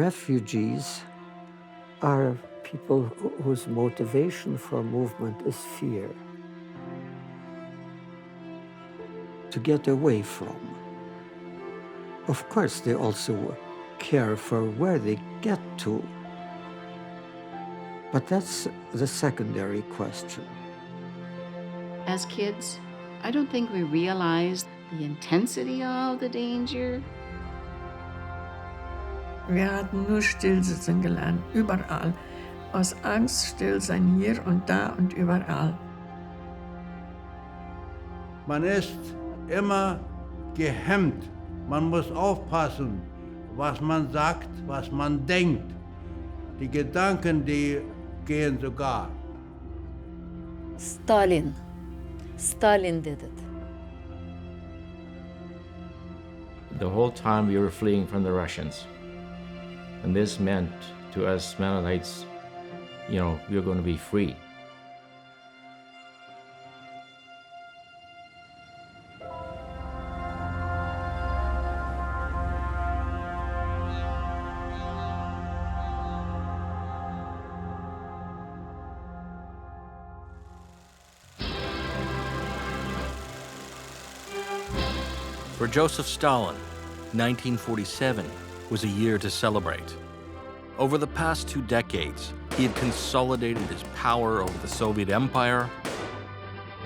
Refugees are people whose motivation for movement is fear. To get away from. Of course, they also care for where they get to. But that's the secondary question. As kids, I don't think we realized the intensity of the danger. Wir hatten nur Stillsitzen gelernt, überall. Aus Angst still sein hier und da und überall. Man ist immer gehemmt. Man muss aufpassen, was man sagt, was man denkt. Die Gedanken, die gehen sogar. Stalin did it. The whole time we were fleeing from the Russians. And this meant to us Mennonites, we were going to be free. For Joseph Stalin, 1947 was a year to celebrate. Over the past 2 decades, he had consolidated his power over the Soviet Empire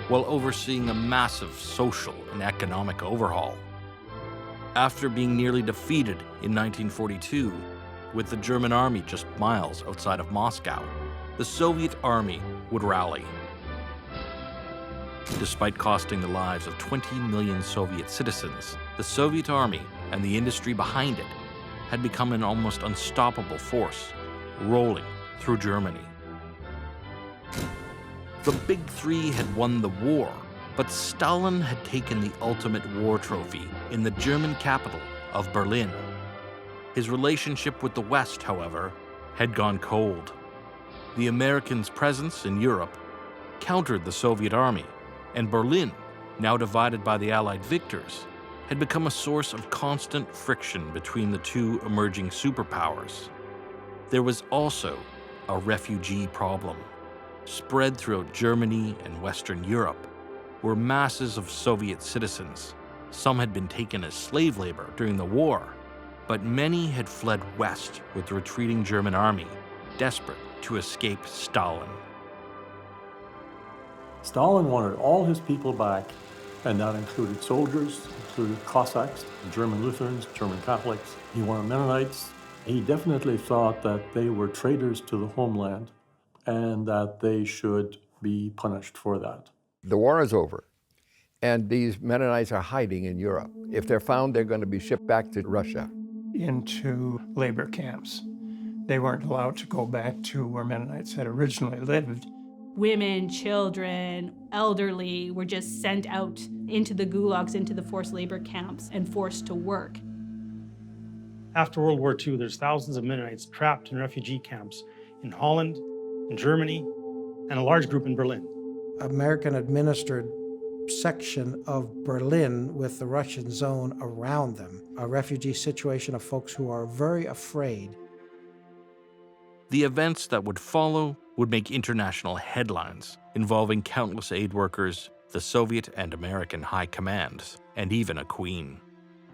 while overseeing a massive social and economic overhaul. After being nearly defeated in 1942, with the German army just miles outside of Moscow, the Soviet army would rally. Despite costing the lives of 20 million Soviet citizens, the Soviet army and the industry behind it had become an almost unstoppable force, rolling through Germany. The Big Three had won the war, but Stalin had taken the ultimate war trophy in the German capital of Berlin. His relationship with the West, however, had gone cold. The Americans' presence in Europe countered the Soviet army, and Berlin, now divided by the Allied victors, had become a source of constant friction between the two emerging superpowers. There was also a refugee problem. Spread throughout Germany and Western Europe were masses of Soviet citizens. Some had been taken as slave labor during the war, but many had fled west with the retreating German army, desperate to escape Stalin. Stalin wanted all his people back, and that included soldiers, included Cossacks, German Lutherans, German Catholics. He wanted Mennonites. He definitely thought that they were traitors to the homeland and that they should be punished for that. The war is over, and these Mennonites are hiding in Europe. If they're found, they're going to be shipped back to Russia. Into labor camps. They weren't allowed to go back to where Mennonites had originally lived. Women, children, elderly were just sent out into the gulags, into the forced labor camps, and forced to work. After World War II, there's thousands of Mennonites trapped in refugee camps in Holland, in Germany, and a large group in Berlin. American-administered section of Berlin with the Russian zone around them, a refugee situation of folks who are very afraid. The events that would follow would make international headlines, involving countless aid workers, the Soviet and American high commands, and even a queen.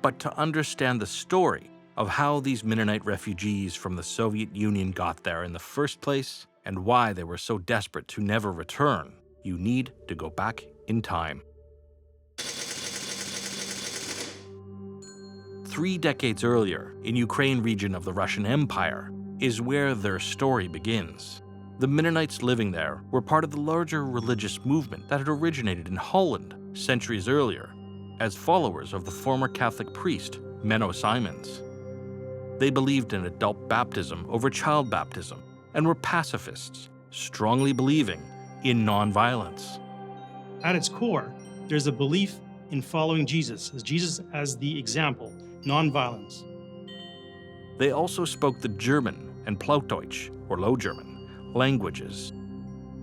But to understand the story of how these Mennonite refugees from the Soviet Union got there in the first place, and why they were so desperate to never return, you need to go back in time. 3 decades earlier, in Ukraine region of the Russian Empire, is where their story begins. The Mennonites living there were part of the larger religious movement that had originated in Holland centuries earlier, as followers of the former Catholic priest, Menno Simons. They believed in adult baptism over child baptism and were pacifists, strongly believing in nonviolence. At its core, there's a belief in following Jesus as the example, nonviolence. They also spoke the German and Plattdeutsch, or Low German, languages.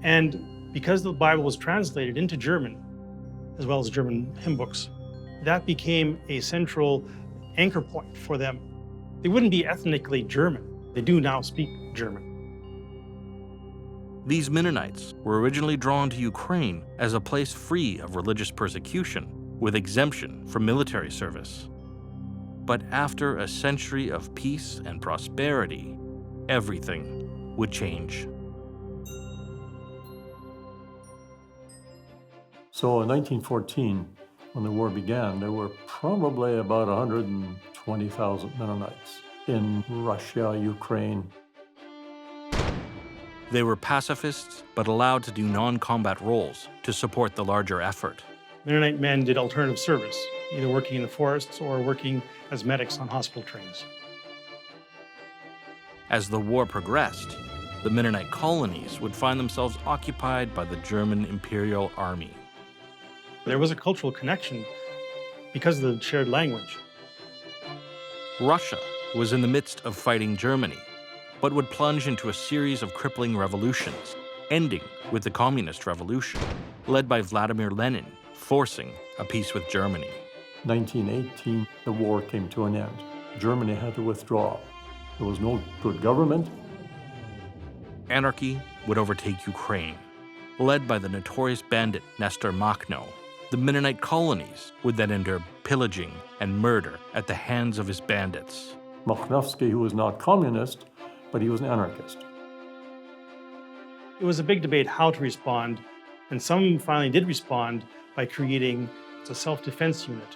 And because the Bible was translated into German, as well as German hymn books, that became a central anchor point for them. They wouldn't be ethnically German. They do now speak German. These Mennonites were originally drawn to Ukraine as a place free of religious persecution, with exemption from military service. But after a century of peace and prosperity, everything would change. So in 1914, when the war began, there were probably about 120,000 Mennonites in Russia, Ukraine. They were pacifists, but allowed to do non-combat roles to support the larger effort. Mennonite men did alternative service, either working in the forests or working as medics on hospital trains. As the war progressed, the Mennonite colonies would find themselves occupied by the German Imperial Army. There was a cultural connection because of the shared language. Russia was in the midst of fighting Germany, but would plunge into a series of crippling revolutions, ending with the Communist Revolution, led by Vladimir Lenin, forcing a peace with Germany. 1918, the war came to an end. Germany had to withdraw. There was no good government. Anarchy would overtake Ukraine. Led by the notorious bandit Nestor Makhno, the Mennonite colonies would then endure pillaging and murder at the hands of his bandits. Makhnovsky, who was not communist, but he was an anarchist. It was a big debate how to respond, and some finally did respond by creating a self-defense unit.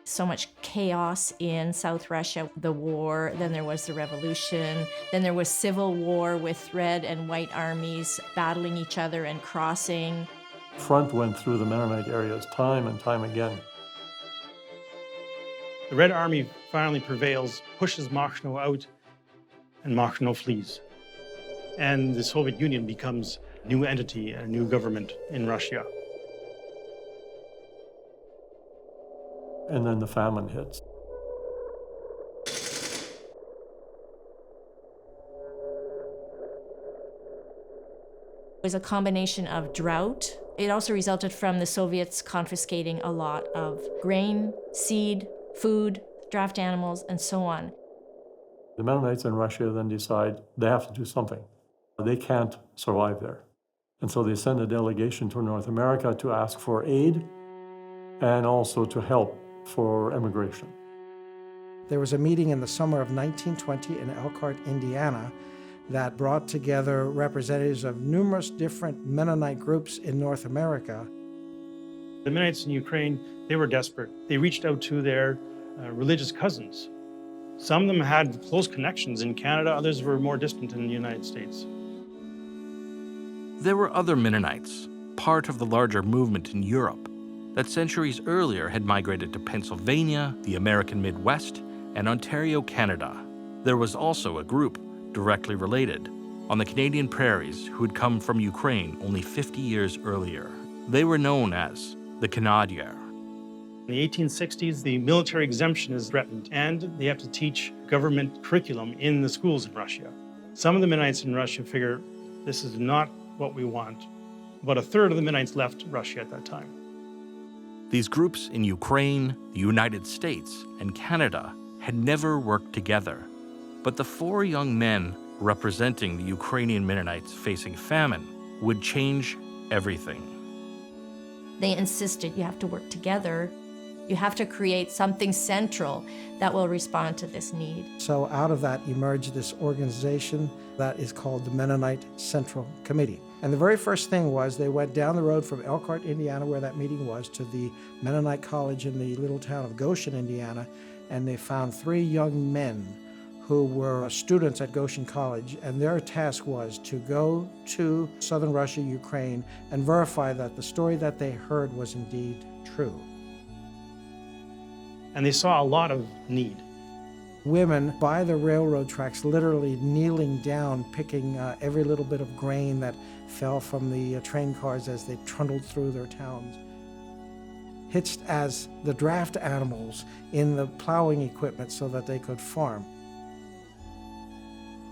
So much chaos in South Russia, the war, then there was the revolution, then there was civil war with red and white armies battling each other and crossing. Front went through the Mennonite areas time and time again. The Red Army finally prevails, pushes Makhno out, and Makhno flees. And the Soviet Union becomes a new entity, a new government in Russia. And then the famine hits. It was a combination of drought. It also resulted from the Soviets confiscating a lot of grain, seed, food, draft animals, and so on. The Mennonites in Russia then decide they have to do something. They can't survive there. And so they send a delegation to North America to ask for aid and also to help for immigration. There was a meeting in the summer of 1920 in Elkhart, Indiana, that brought together representatives of numerous different Mennonite groups in North America. The Mennonites in Ukraine, they were desperate. They reached out to their religious cousins. Some of them had close connections in Canada, others were more distant in the United States. There were other Mennonites, part of the larger movement in Europe, that centuries earlier had migrated to Pennsylvania, the American Midwest, and Ontario, Canada. There was also a group directly related on the Canadian prairies who had come from Ukraine only 50 years earlier. They were known as the Canadiens. In the 1860s, the military exemption is threatened, and they have to teach government curriculum in the schools in Russia. Some of the Mennonites in Russia figure this is not what we want. About a third of the Mennonites left Russia at that time. These groups in Ukraine, the United States, and Canada had never worked together. But the four young men representing the Ukrainian Mennonites facing famine would change everything. They insisted you have to work together. You have to create something central that will respond to this need. So out of that emerged this organization that is called the Mennonite Central Committee. And the very first thing was they went down the road from Elkhart, Indiana, where that meeting was, to the Mennonite College in the little town of Goshen, Indiana, and they found 3 young men who were students at Goshen College, and their task was to go to southern Russia, Ukraine, and verify that the story that they heard was indeed true. And they saw a lot of need. Women by the railroad tracks literally kneeling down, picking every little bit of grain that fell from the train cars as they trundled through their towns. Hitched as the draft animals in the plowing equipment so that they could farm.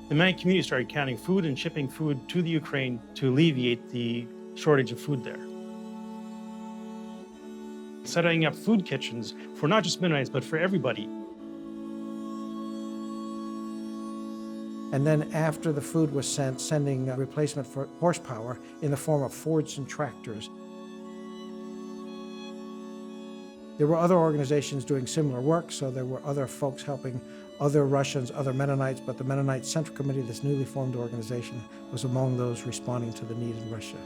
The Mennonite community started counting food and shipping food to the Ukraine to alleviate the shortage of food there. Setting up food kitchens for not just Mennonites, but for everybody. And then after the food was sent, sending a replacement for horsepower in the form of Fords and tractors. There were other organizations doing similar work, so there were other folks helping other Russians, other Mennonites, but the Mennonite Central Committee, this newly formed organization, was among those responding to the need in Russia.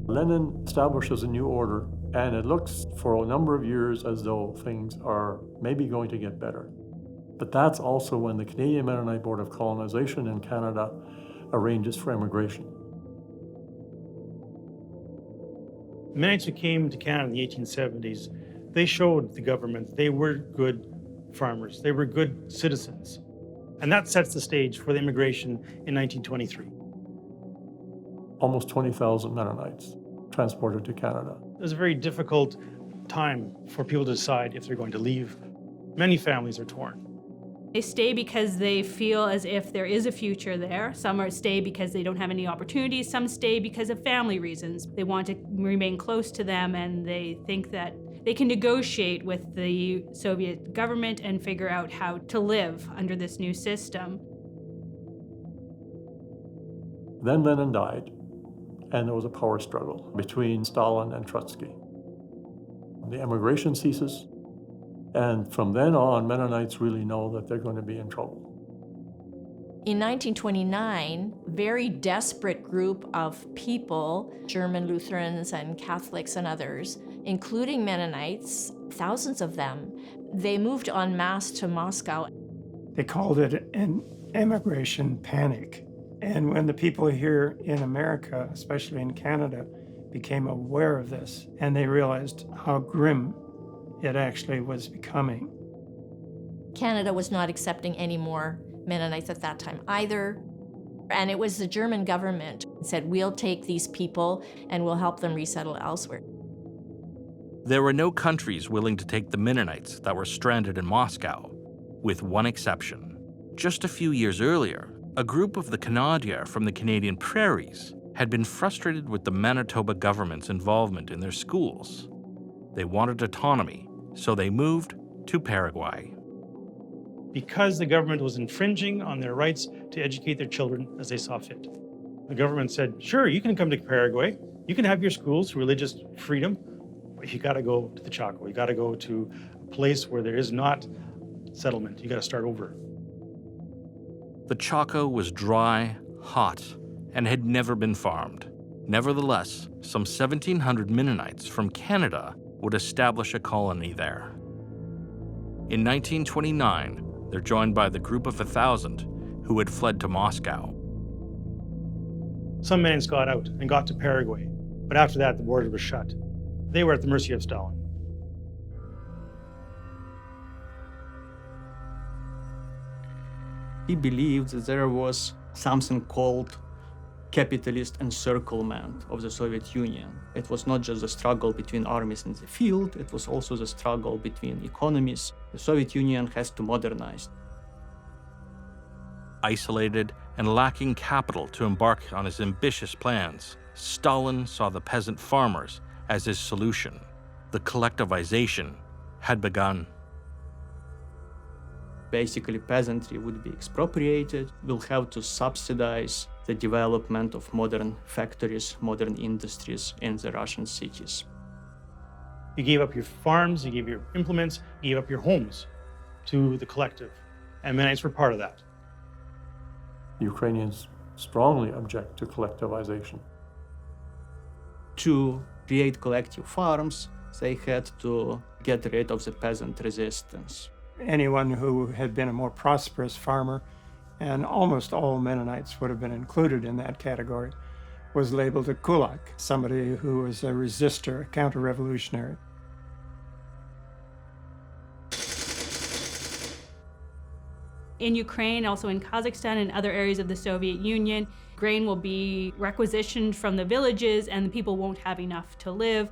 Lenin establishes a new order, and it looks for a number of years as though things are maybe going to get better. But that's also when the Canadian Mennonite Board of Colonization in Canada arranges for immigration. The Mennonites who came to Canada in the 1870s, they showed the government they were good farmers, they were good citizens. And that sets the stage for the immigration in 1923. Almost 20,000 Mennonites transported to Canada. It was a very difficult time for people to decide if they're going to leave. Many families are torn. They stay because they feel as if there is a future there. Some stay because they don't have any opportunities. Some stay because of family reasons. They want to remain close to them, and they think that they can negotiate with the Soviet government and figure out how to live under this new system. Then Lenin died, and there was a power struggle between Stalin and Trotsky. The emigration ceases, and from then on, Mennonites really know that they're going to be in trouble. In 1929, a very desperate group of people, German Lutherans and Catholics and others, including Mennonites, thousands of them, they moved en masse to Moscow. They called it an emigration panic. And when the people here in America, especially in Canada, became aware of this, and they realized how grim it actually was becoming. Canada was not accepting any more Mennonites at that time either. And it was the German government that said, we'll take these people and we'll help them resettle elsewhere. There were no countries willing to take the Mennonites that were stranded in Moscow, with one exception. Just a few years earlier, a group of the Canadiens from the Canadian prairies had been frustrated with the Manitoba government's involvement in their schools. They wanted autonomy, so they moved to Paraguay. Because the government was infringing on their rights to educate their children as they saw fit. The government said, sure, you can come to Paraguay, you can have your schools, religious freedom, but you gotta go to the Chaco, you gotta go to a place where there is not settlement, you gotta start over. The Chaco was dry, hot, and had never been farmed. Nevertheless, some 1,700 Mennonites from Canada would establish a colony there. In 1929, they're joined by the group of 1,000 who had fled to Moscow. Some Mennonites got out and got to Paraguay, but after that, the border was shut. They were at the mercy of Stalin. He believed that there was something called capitalist encirclement of the Soviet Union. It was not just the struggle between armies in the field, it was also the struggle between economies. The Soviet Union has to modernize. Isolated and lacking capital to embark on his ambitious plans, Stalin saw the peasant farmers as his solution. The collectivization had begun. Basically, peasantry would be expropriated. We'll have to subsidize the development of modern factories, modern industries in the Russian cities. You gave up your farms, you gave your implements, you gave up your homes to the collective. And Mennonites were part of that. Ukrainians strongly object to collectivization. To create collective farms, they had to get rid of the peasant resistance. Anyone who had been a more prosperous farmer, and almost all Mennonites would have been included in that category, was labeled a kulak, somebody who was a resistor, a counter-revolutionary. In Ukraine, also in Kazakhstan and other areas of the Soviet Union, grain will be requisitioned from the villages and the people won't have enough to live.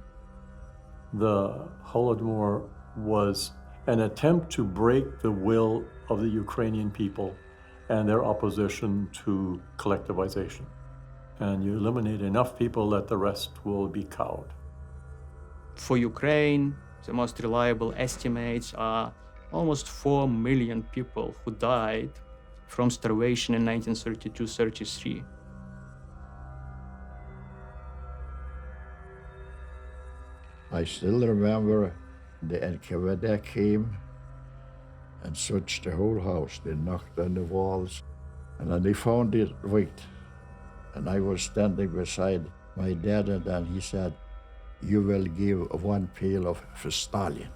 The Holodomor was an attempt to break the will of the Ukrainian people and their opposition to collectivization. And you eliminate enough people that the rest will be cowed. For Ukraine, the most reliable estimates are almost 4 million people who died from starvation in 1932-33. I still remember the NKVD came and searched the whole house. They knocked on the walls, and then they found it right. And I was standing beside my dad, and then he said, "You will give 1 pail for Stalin."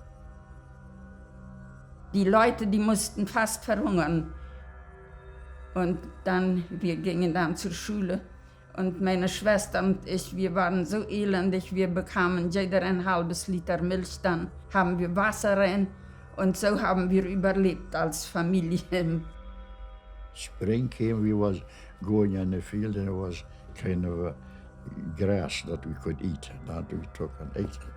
Die Leute, die mussten fast verhungern. Und dann, wir gingen dann zur Schule. Und meine Schwester und ich, wir waren so elendig, wir bekamen jeder ein halbes Liter Milch, dann haben wir Wasser rein. Und so haben wir überlebt als Familie. Spring came, we was going in the field, and there was kind of grass that we could eat. That we took and ate it.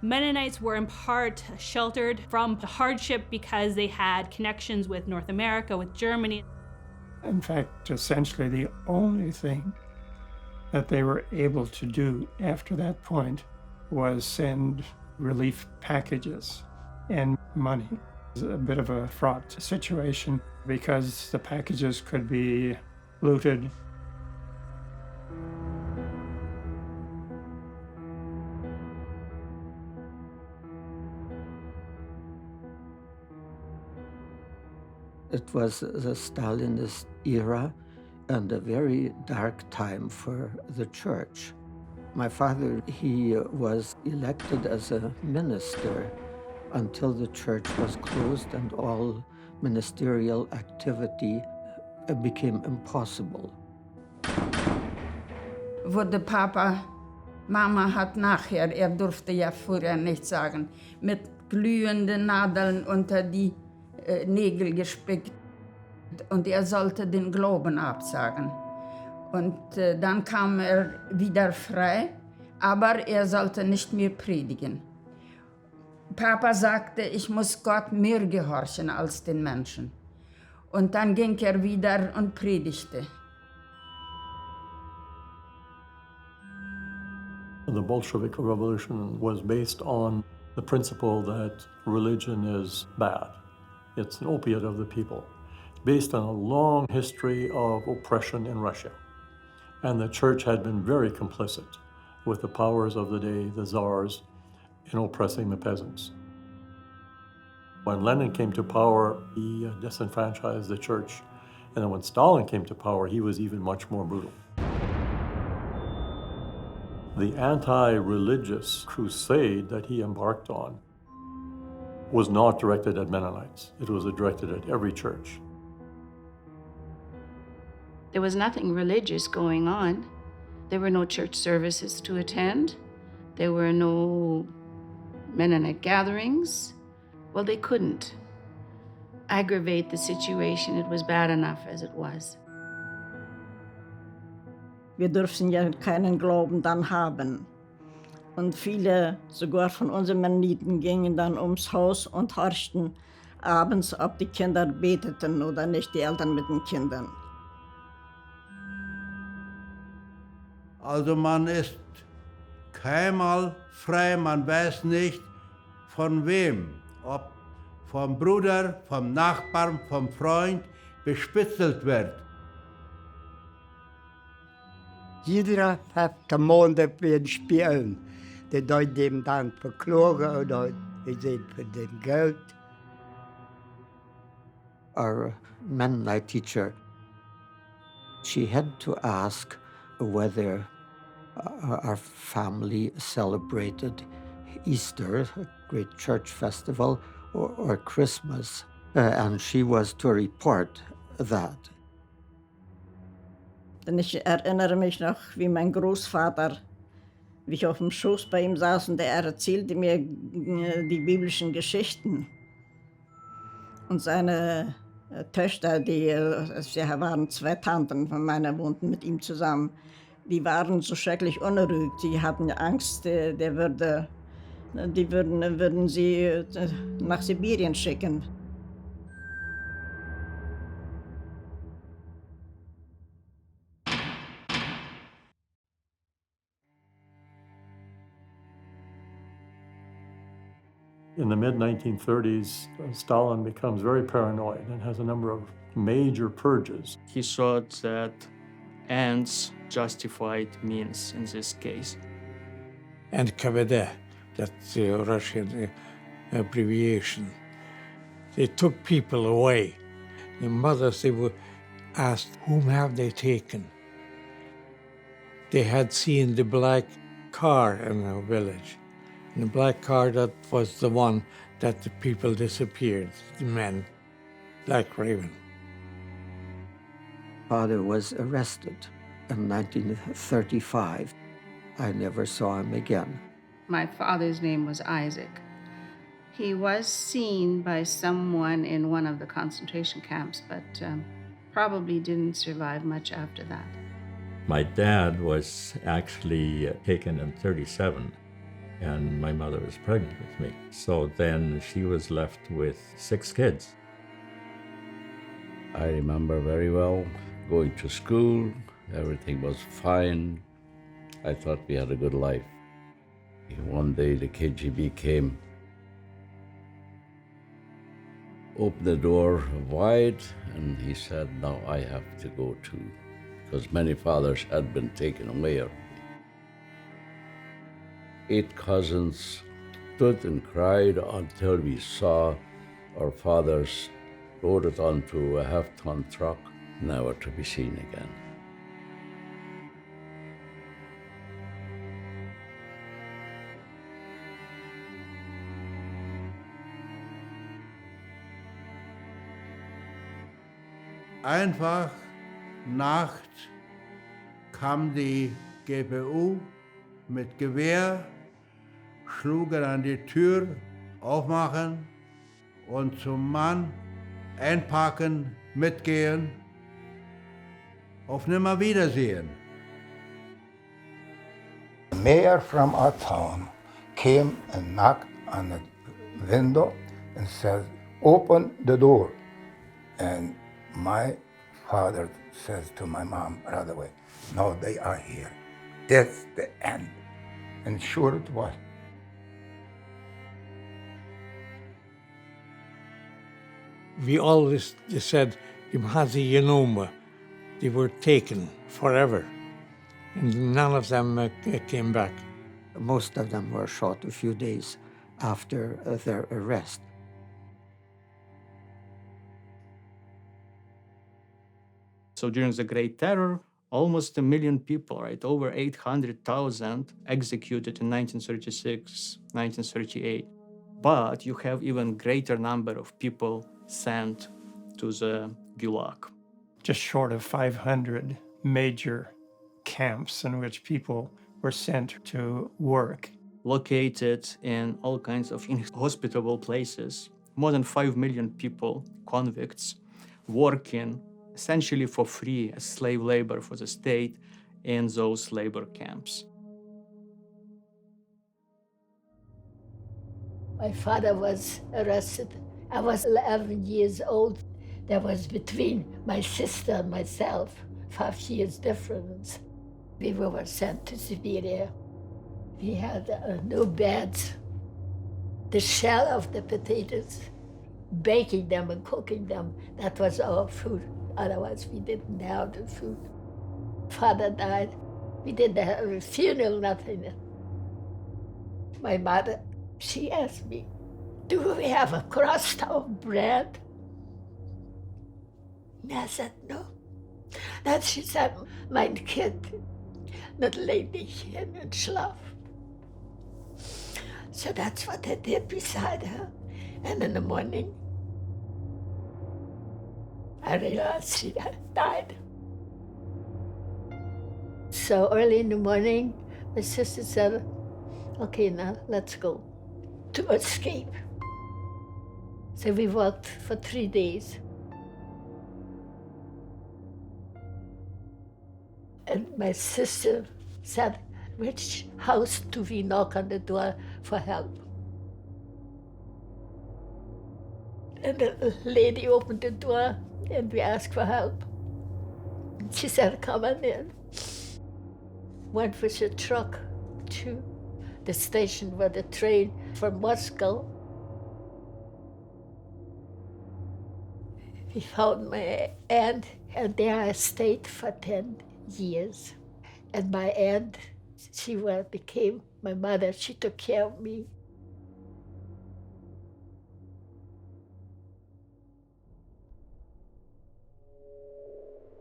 Mennonites were in part sheltered from the hardship because they had connections with North America, with Germany. In fact, essentially the only thing that they were able to do after that point was send relief packages and money. It was a bit of a fraught situation because the packages could be looted. It was the Stalinist era and a very dark time for the church. My father, he was elected as a minister until the church was closed and all ministerial activity became impossible. Wurde Papa, Mama hat nachher, durfte ja vorher nichts sagen, mit glühenden Nadeln unter die Nägel gespickt und sollte den Glauben absagen. Und dann kam wieder frei, aber sollte nicht mehr predigen. Papa sagte, ich muss Gott mehr gehorchen als den Menschen. Und dann ging wieder und predigte. The Bolshevik Revolution was based on the principle that religion is bad. It's an opiate of the people, based on a long history of oppression in Russia. And the church had been very complicit with the powers of the day, the czars, in oppressing the peasants. When Lenin came to power, he disenfranchised the church. And then when Stalin came to power, he was even much more brutal. The anti-religious crusade that he embarked on was not directed at Mennonites. It was directed at every church. There was nothing religious going on. There were no church services to attend. There were no Mennonite gatherings. Well, they couldn't aggravate the situation. It was bad enough as it was. Wir durften ja keinen Glauben dann haben. Und viele, sogar von unseren Mennoniten, gingen dann ums Haus und horchten abends, ob die Kinder beteten oder nicht, die Eltern mit den Kindern. Also man ist keinmal frei, man weiß nicht von wem, ob vom Bruder, vom Nachbarn, vom Freund bespitzelt wird. Jeder hat den Montag wie Spielen. Die dort dem dann verklogen oder die sind für den Geld. Our Mennonite teacher, she had to ask whether our family celebrated Easter, a great church festival, or Christmas, and she was to report that. Denn ich erinnere mich noch, wie mein Großvater, wie ich auf dem Schoß bei ihm saß und er erzählte mir die biblischen Geschichten. Und seine Töchter, sie waren 2 Tanten von meiner, wohnten mit ihm zusammen. Die waren so schrecklich unruhig. Die hatten Angst, die würden sie nach Sibirien schicken. In the mid-1930s, Stalin becomes very paranoid and has a number of major purges. He thought that ends justified means in this case. NKVD, that's the Russian abbreviation. They took people away. The mothers, they were asked, whom have they taken? They had seen the black car in our village. And the black car, that was the one that the people disappeared, the men, Black Raven. Father was arrested in 1935. I never saw him again. My father's name was Isaac. He was seen by someone in one of the concentration camps, but probably didn't survive much after that. My dad was actually taken in 1937, and my mother was pregnant with me. So then she was left with 6 kids. I remember very well going to school. Everything was fine. I thought we had a good life. One day the KGB came, opened the door wide, and he said, now I have to go too, because many fathers had been taken away. 8 cousins stood and cried until we saw our fathers loaded onto a half-ton truck, never to be seen again. Einfach Nacht kam die GPU mit Gewehr, schlugen an die Tür, aufmachen und zum Mann einpacken, mitgehen, auf Nimmerwiedersehen. The mayor from our town came and knocked on the window and said, open the door. And my father says to my mom right away, no, they are here. That's the end. And sure it was. We always said, they were taken forever. And none of them came back. Most of them were shot a few days after their arrest. So during the Great Terror, almost 1 million people, right, over 800,000 executed in 1936, 1938. But you have even greater number of people sent to the Gulag. Just short of 500 major camps in which people were sent to work. Located in all kinds of inhospitable places. More than 5 million people, convicts, working essentially for free as slave labor for the state in those labor camps. My father was arrested. I was 11 years old. There was between my sister and myself 5 years difference. We were sent to Siberia. We had no beds. The shell of the potatoes, baking them and cooking them, that was our food. Otherwise, we didn't have the food. Father died. We didn't have a funeral, nothing. My mother, she asked me, do we have a crust of bread? And I said, no. Then she said, mein Kind, not leg dich hin und schlaf. So that's what I did beside her. And in the morning, I realized she had died. So early in the morning, my sister said, okay, now let's go to escape. So we walked for 3 days. And My sister said, which house do we knock on the door for help? And the lady opened the door and we asked for help. She said, come on in. Went with a truck to the station where the train from Moscow. We found my aunt, and there I stayed for 10 years. And my aunt, she became my mother. She took care of me.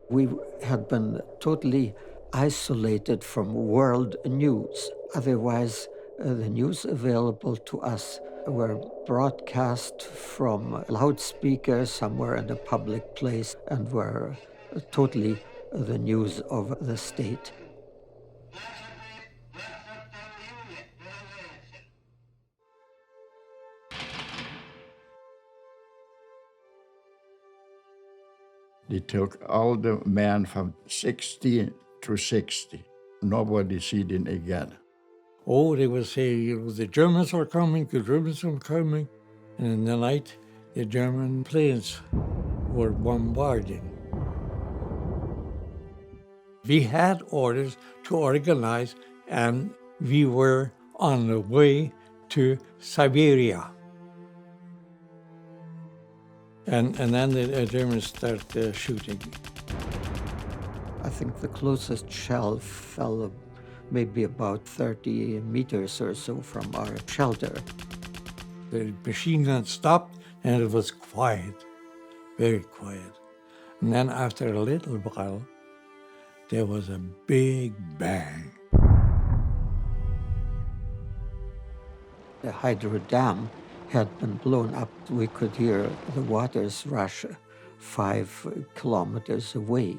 We had been totally isolated from world news. Otherwise, the news available to us were broadcast from loudspeakers somewhere in a public place and were totally the news of the state. They took all the men from 16 to 60. Nobody see them again. Oh, they would say, the Germans are coming, the Germans are coming. And in the night, the German planes were bombarding. We had orders to organize, and we were on the way to Siberia. And then the Germans started shooting. I think the closest shell fell maybe about 30 meters or so from our shelter. The machine gun stopped and it was quiet, very quiet. And then after a little while, there was a big bang. The hydro dam had been blown up. We could hear the waters rush 5 kilometers away.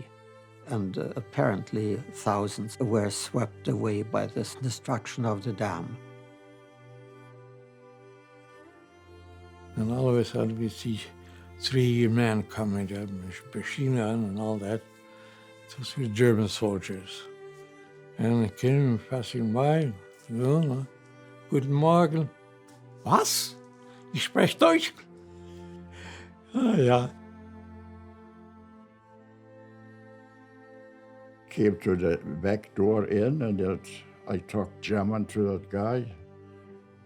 And apparently thousands were swept away by this destruction of the dam. And all of a sudden we see 3 men coming up, machine gun and all that. It was with German soldiers. And they came passing by. Ja, guten Morgen. Was? Ich spreche Deutsch? Ah, ja. Came to the back door in, and I talked German to that guy.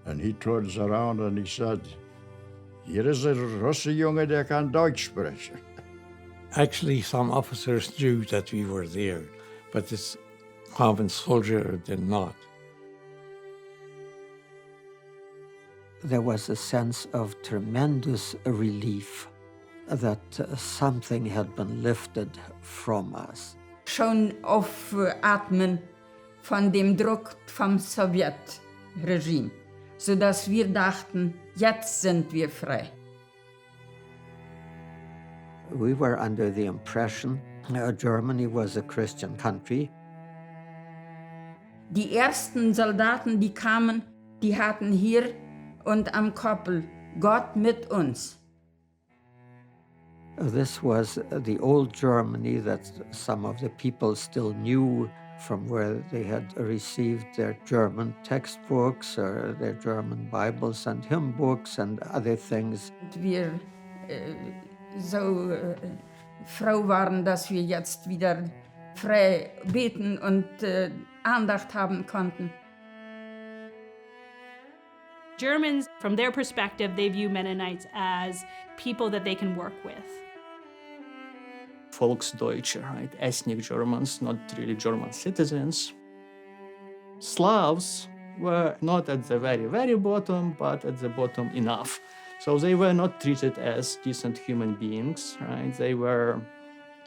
And he turns around and he said, hier is een Russenjongen der kan Deutsch sprechen. Actually, some officers knew that we were there, but this common soldier did not. There was a sense of tremendous relief that something had been lifted from us. Schon aufatmen von dem Druck vom Sowjetregime, sodass wir dachten, jetzt sind wir frei. We were under the impression Germany was a Christian country. Die ersten Soldaten, die kamen, die hatten hier und am Koppel Gott mit uns. This was the old Germany that some of the people still knew from where they had received their German textbooks or their German Bibles and hymn books and other things. Wir so froh waren, dass wir jetzt wieder frei beten und Andacht haben konnten. Germans, from their perspective, they view Mennonites as people that they can work with. Volksdeutsche, right? Ethnic Germans, not really German citizens. Slavs were not at the very, very bottom, but at the bottom enough. So they were not treated as decent human beings, right? They were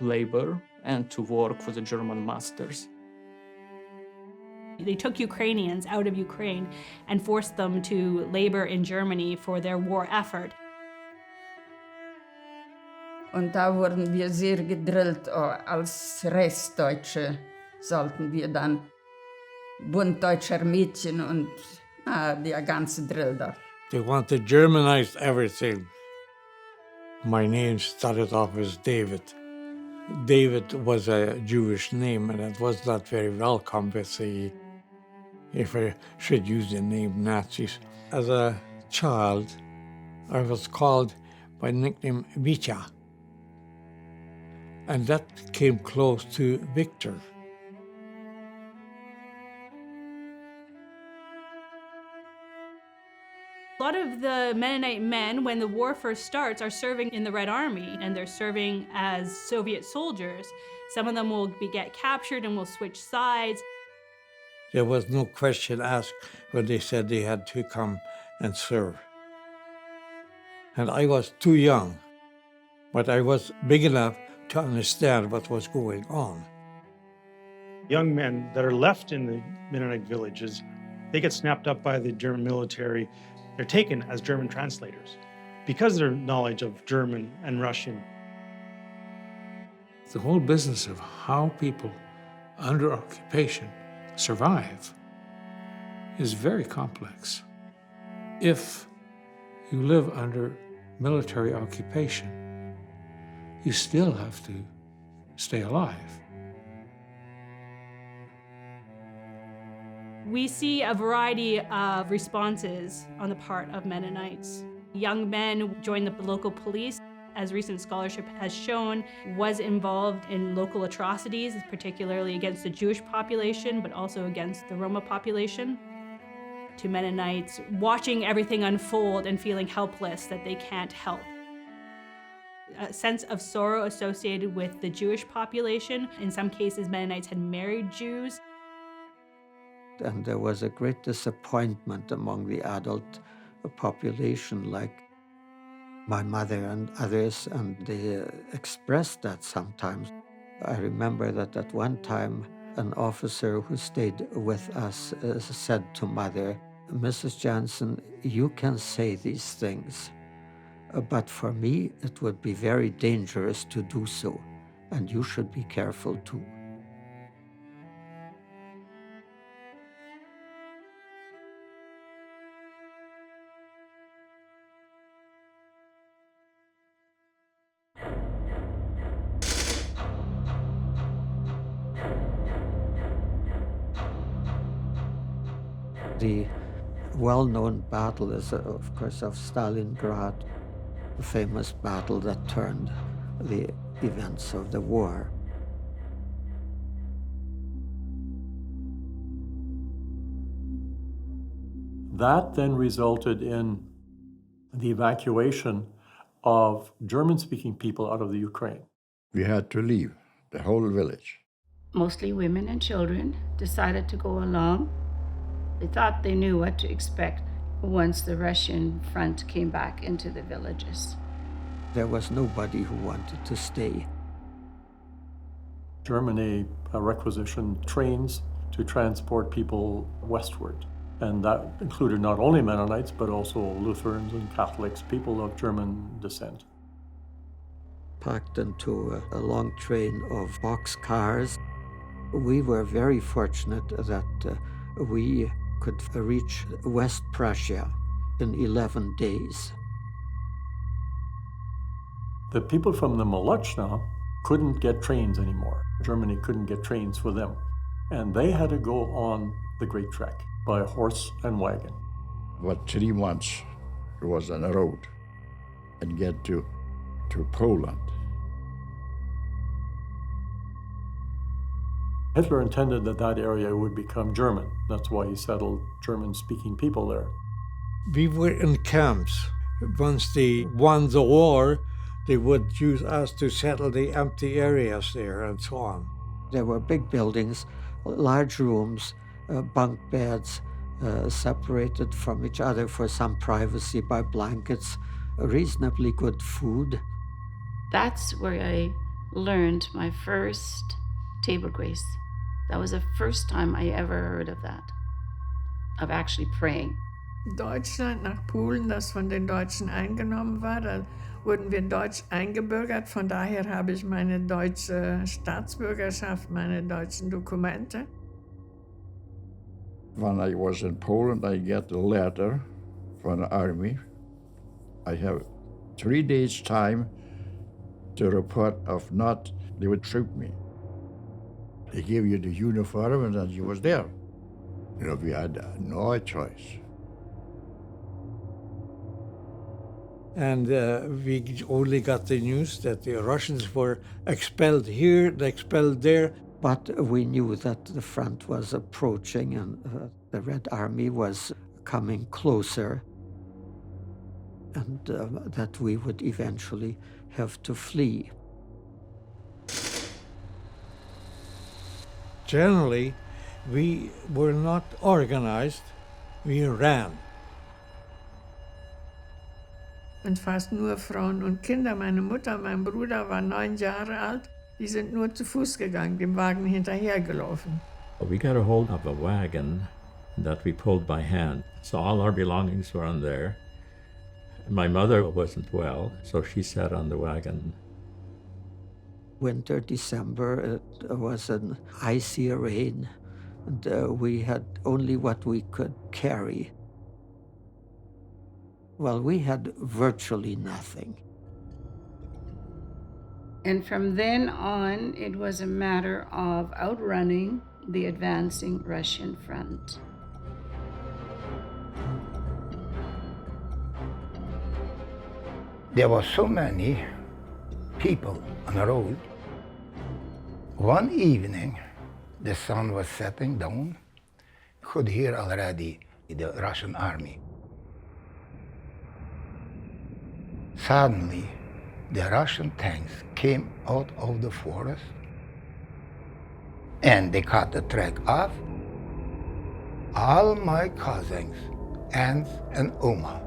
labor and to work for the German masters. They took Ukrainians out of Ukraine and forced them to labor in Germany for their war effort. Und da wurden wir sehr gedrillt, als Restdeutsche sollten wir dann buntdeutscher Mädchen und der ganze Drill da. They wanted to Germanize everything. My name started off as David. David was a Jewish name, and it was not very welcome with the, if I should use the name, Nazis. As a child, I was called by the nickname Vitya, and that came close to Victor. A lot of the Mennonite men, when the war first starts, are serving in the Red Army, and they're serving as Soviet soldiers. Some of them will get captured and will switch sides. There was no question asked when they said they had to come and serve. And I was too young, but I was big enough to understand what was going on. Young men that are left in the Mennonite villages, they get snapped up by the German military. They're taken as German translators because of their knowledge of German and Russian. The whole business of how people under occupation survive is very complex. If you live under military occupation, you still have to stay alive. We see a variety of responses on the part of Mennonites. Young men joined the local police, as recent scholarship has shown, was involved in local atrocities, particularly against the Jewish population, but also against the Roma population. To Mennonites, watching everything unfold and feeling helpless that they can't help. A sense of sorrow associated with the Jewish population. In some cases, Mennonites had married Jews. And there was a great disappointment among the adult population, like my mother and others, and they expressed that sometimes. I remember that at one time, an officer who stayed with us said to Mother, "Mrs. Jansen, you can say these things, but for me, it would be very dangerous to do so, and you should be careful too." The well-known battle is, of course, of Stalingrad, the famous battle that turned the events of the war. That then resulted in the evacuation of German-speaking people out of the Ukraine. We had to leave the whole village. Mostly women and children decided to go along. They thought they knew what to expect once the Russian front came back into the villages. There was nobody who wanted to stay. Germany requisitioned trains to transport people westward. And that included not only Mennonites, but also Lutherans and Catholics, people of German descent. Packed into a long train of boxcars. We were very fortunate that we could reach West Prussia in 11 days. The people from the Molochna couldn't get trains anymore. Germany couldn't get trains for them. And they had to go on the Great Trek by horse and wagon. About 3 months was on the road and get to Poland. Hitler intended that that area would become German. That's why he settled German-speaking people there. We were in camps. Once they won the war, they would use us to settle the empty areas there and so on. There were big buildings, large rooms, bunk beds, separated from each other for some privacy by blankets, reasonably good food. That's where I learned my first table grace. That was the first time I ever heard of that, of actually praying. Deutschland nach Polen, das von den Deutschen eingenommen war, da wurden wir deutsch eingebürgert. Von daher habe ich meine deutsche Staatsbürgerschaft, meine deutschen Dokumente. When I was in Poland, I get a letter from the army. I have 3 days' time the report of not, they would shoot me. They gave you the uniform and then you was there. You know, we had no choice. And we only got the news that the Russians were expelled here, expelled there. But we knew that the front was approaching and the Red Army was coming closer, and that we would eventually have to flee. Generally, we were not organized, we ran. Und fast nur Frauen und Kinder. Meine Mutter, mein Bruder war 9 Jahre alt. Die sind nur zu Fuß gegangen, dem Wagen hinterhergelaufen. We got a hold of a wagon that we pulled by hand. So all our belongings were on there. My mother wasn't well, so she sat on the wagon. Winter, December, it was an icy rain, and we had only what we could carry. Well, we had virtually nothing. And from then on, it was a matter of outrunning the advancing Russian front. There were so many people on the road. One evening, the sun was setting down. Could hear already the Russian army. Suddenly, the Russian tanks came out of the forest and they cut the track off. All my cousins, aunts and Oma,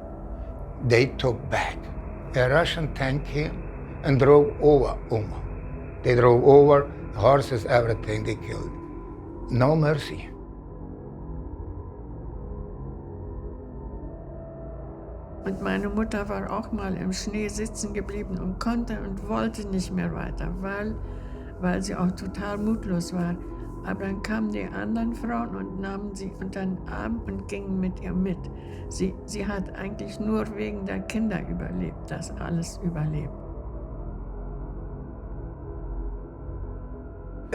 they took back. A Russian tank came and drove over Oma. They drove over horses, everything they killed. No mercy. Und meine Mutter war auch mal im Schnee sitzen geblieben und konnte und wollte nicht mehr weiter, weil sie auch total mutlos war. Aber dann kamen die anderen Frauen und nahmen sie unter den Arm und gingen mit ihr mit. Sie hat eigentlich nur wegen der Kinder überlebt, das alles überlebt.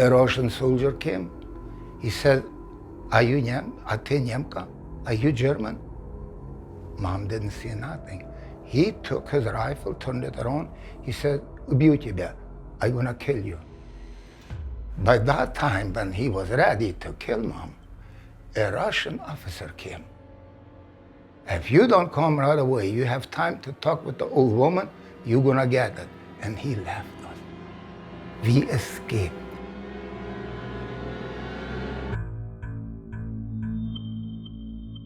A Russian soldier came. He said, "Are you Nemka? Are you German?" Mom didn't see nothing. He took his rifle, turned it around. He said, "Убью тебя. I'm gonna kill you." By that time, when he was ready to kill Mom, a Russian officer came. If you don't come right away, you have time to talk with the old woman, you're gonna get it. And he left us. We escaped.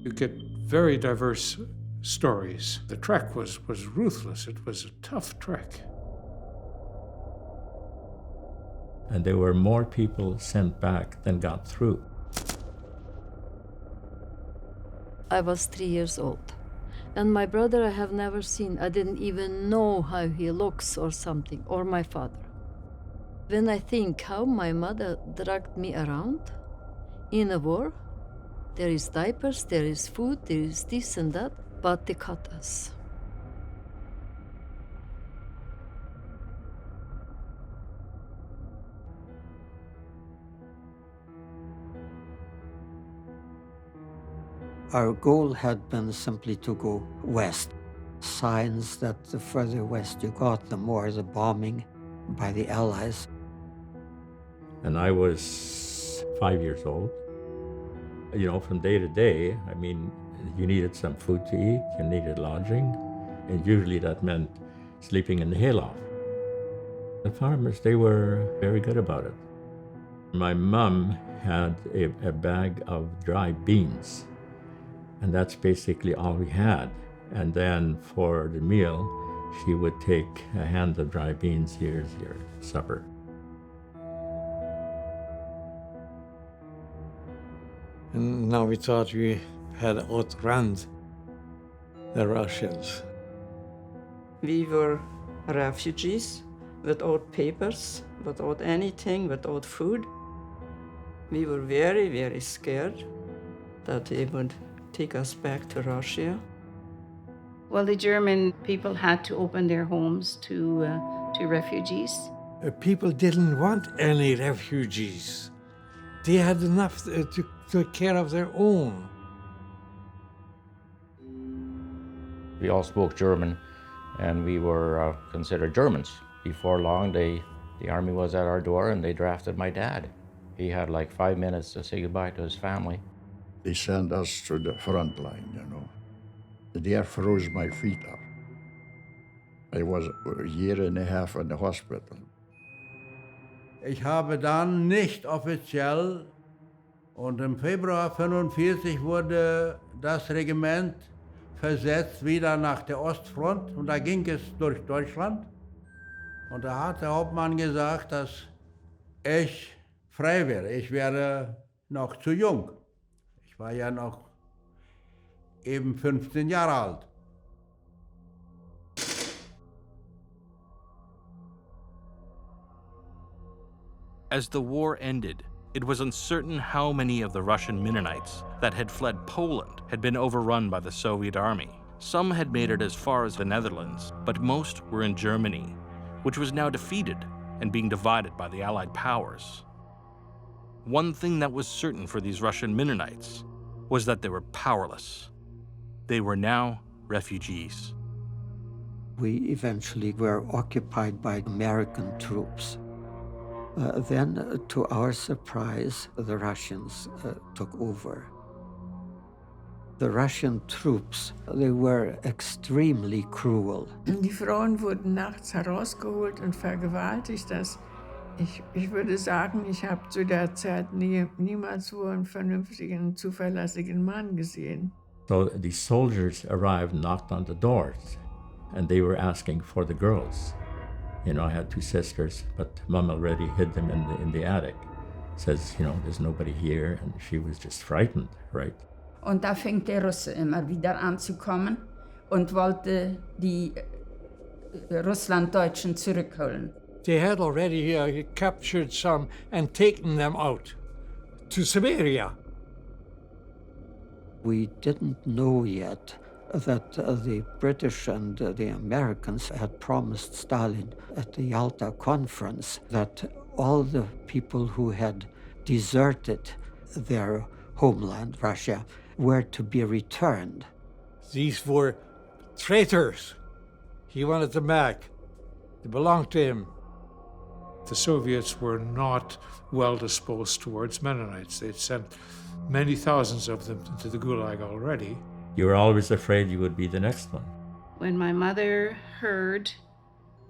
You get very diverse stories. The trek was ruthless. It was a tough trek. And there were more people sent back than got through. I was 3 years old. And my brother I have never seen. I didn't even know how he looks or something, or my father. When I think how my mother dragged me around in a war, there is diapers, there is food, there is this and that, but they cut us. Our goal had been simply to go west. Signs that the further west you got, the more the bombing by the Allies. And I was 5 years old. You know, from day to day, I mean, you needed some food to eat, you needed lodging, and usually that meant sleeping in the hayloft. The farmers, they were very good about it. My mom had a bag of dry beans, and that's basically all we had. And then for the meal, she would take a hand of dry beans, here's your supper. And now we thought we had outrun the Russians. We were refugees without papers, without anything, without food. We were very, very scared that they would take us back to Russia. Well, the German people had to open their homes to refugees. People didn't want any refugees. They had enough to take care of their own. We all spoke German, and we were considered Germans. Before long, the army was at our door, and they drafted my dad. He had like 5 minutes to say goodbye to his family. They sent us to the front line, you know. They froze my feet up. I was a year and a half in the hospital. Ich habe dann nicht offiziell, und im Februar 1945 wurde das Regiment versetzt wieder nach der Ostfront, und da ging es durch Deutschland. Und da hat der Hauptmann gesagt, dass ich frei wäre. Ich wäre noch zu jung. Ich war ja noch eben 15 Jahre alt. As the war ended, it was uncertain how many of the Russian Mennonites that had fled Poland had been overrun by the Soviet army. Some had made it as far as the Netherlands, but most were in Germany, which was now defeated and being divided by the Allied powers. One thing that was certain for these Russian Mennonites was that they were powerless. They were now refugees. We eventually were occupied by American troops. Then, to our surprise, the Russians took over. The Russian troops, they were extremely cruel. Die Frauen wurden nachts herausgeholt und vergewaltigt. Ich würde sagen, ich habe zu der Zeit niemals so einen vernünftigen, zuverlässigen Mann gesehen. So the soldiers arrived, knocked on the doors, and they were asking for the girls. You know, I had 2 sisters, but Mom already hid them in the attic. Says, you know, there's nobody here, and she was just frightened, right? Und da fängt der Russe immer wieder an zu kommen und wollte die Russlanddeutschen zurückholen. They had already captured some and taken them out to Siberia. We didn't know yet that the British and the Americans had promised Stalin at the Yalta Conference that all the people who had deserted their homeland, Russia, were to be returned. These were traitors. He wanted them back. They belonged to him. The Soviets were not well disposed towards Mennonites. They'd sent many thousands of them into the Gulag already. You were always afraid you would be the next one. When my mother heard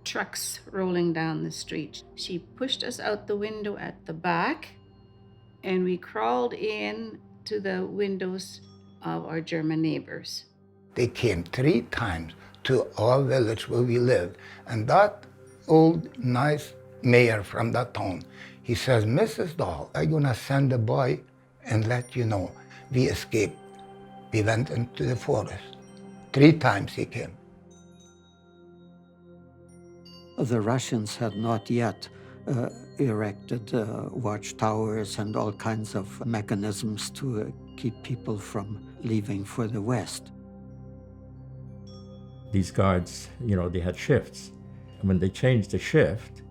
trucks rolling down the street, she pushed us out the window at the back, and we crawled in to the windows of our German neighbors. They came 3 times to our village where we lived, and that old, nice mayor from that town, he says, Mrs. Dahl, I'm gonna send a boy and let you know. We escaped. We went into the forest. 3 times he came. The Russians had not yet erected watchtowers and all kinds of mechanisms to keep people from leaving for the West. These guards, you know, they had shifts. And when they changed the shift,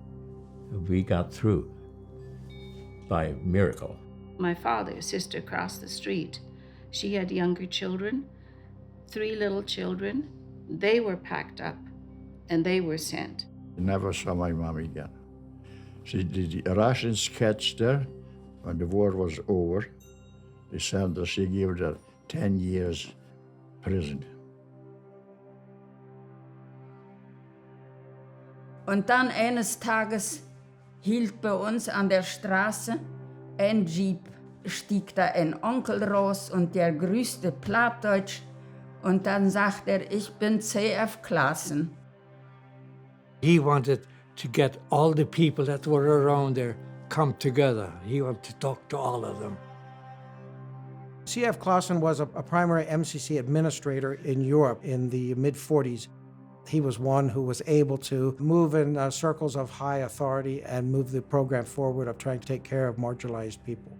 we got through by miracle. My father's sister crossed the street. She had younger children, 3 little children. They were packed up and they were sent. I never saw my mom again. The Russians catched her when the war was over. They sent her, she gave her 10 years prison. Und dann eines Tages hielt bei uns an der Straße ein Jeep. Stieg da ein Onkel raus und der grüßte Plattdeutsch. Und dann sagt ich bin CF Klassen. He wanted to get all the people that were around there come together. He wanted to talk to all of them. CF Klassen was a primary MCC administrator in Europe in the mid-40s. He was one who was able to move in circles of high authority and move the program forward of trying to take care of marginalized people.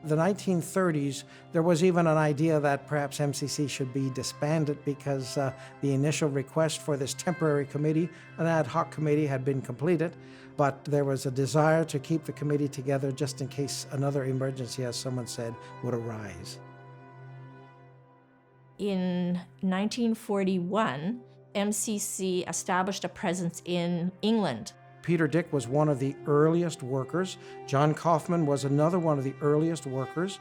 The 1930s, there was even an idea that perhaps MCC should be disbanded because the initial request for this temporary committee, an ad hoc committee, had been completed, but there was a desire to keep the committee together just in case another emergency, as someone said, would arise. In 1941, MCC established a presence in England. Peter Dick was one of the earliest workers. John Kaufman was another one of the earliest workers.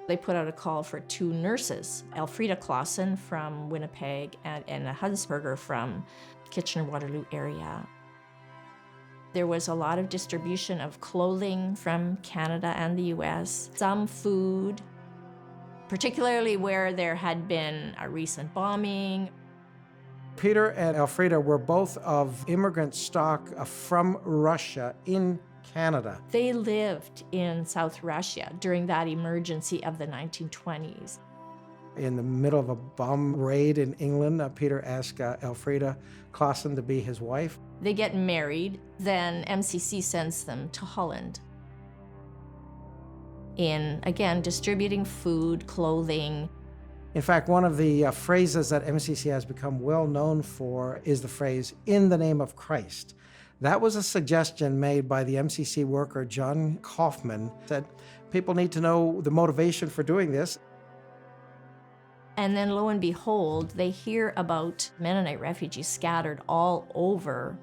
They put out a call for 2 nurses, Elfrida Clausen from Winnipeg and Anna Hunsberger from Kitchener-Waterloo area. There was a lot of distribution of clothing from Canada and the US, some food, particularly where there had been a recent bombing. Peter and Elfrida were both of immigrant stock from Russia in Canada. They lived in South Russia during that emergency of the 1920s. In the middle of a bomb raid in England, Peter asked Elfrida Clausen to be his wife. They get married, then MCC sends them to Holland. In, again, distributing food, clothing. In fact, one of the phrases that MCC has become well known for is the phrase, "in the name of Christ." That was a suggestion made by the MCC worker, John Kaufman, that people need to know the motivation for doing this. And then lo and behold, they hear about Mennonite refugees scattered all over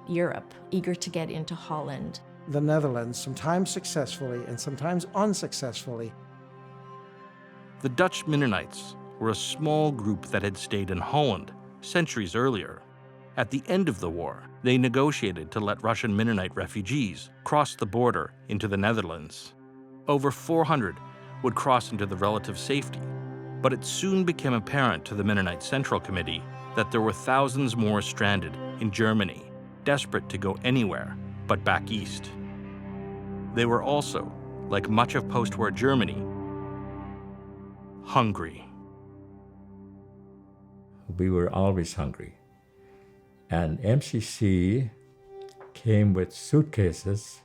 Europe, eager to get into Holland. The Netherlands, sometimes successfully and sometimes unsuccessfully. The Dutch Mennonites were a small group that had stayed in Holland centuries earlier. At the end of the war, they negotiated to let Russian Mennonite refugees cross the border into the Netherlands. Over 400 would cross into the relative safety, but it soon became apparent to the Mennonite Central Committee that there were thousands more stranded in Germany, desperate to go anywhere but back east. They were also, like much of post-war Germany, hungry. We were always hungry. And MCC came with suitcases.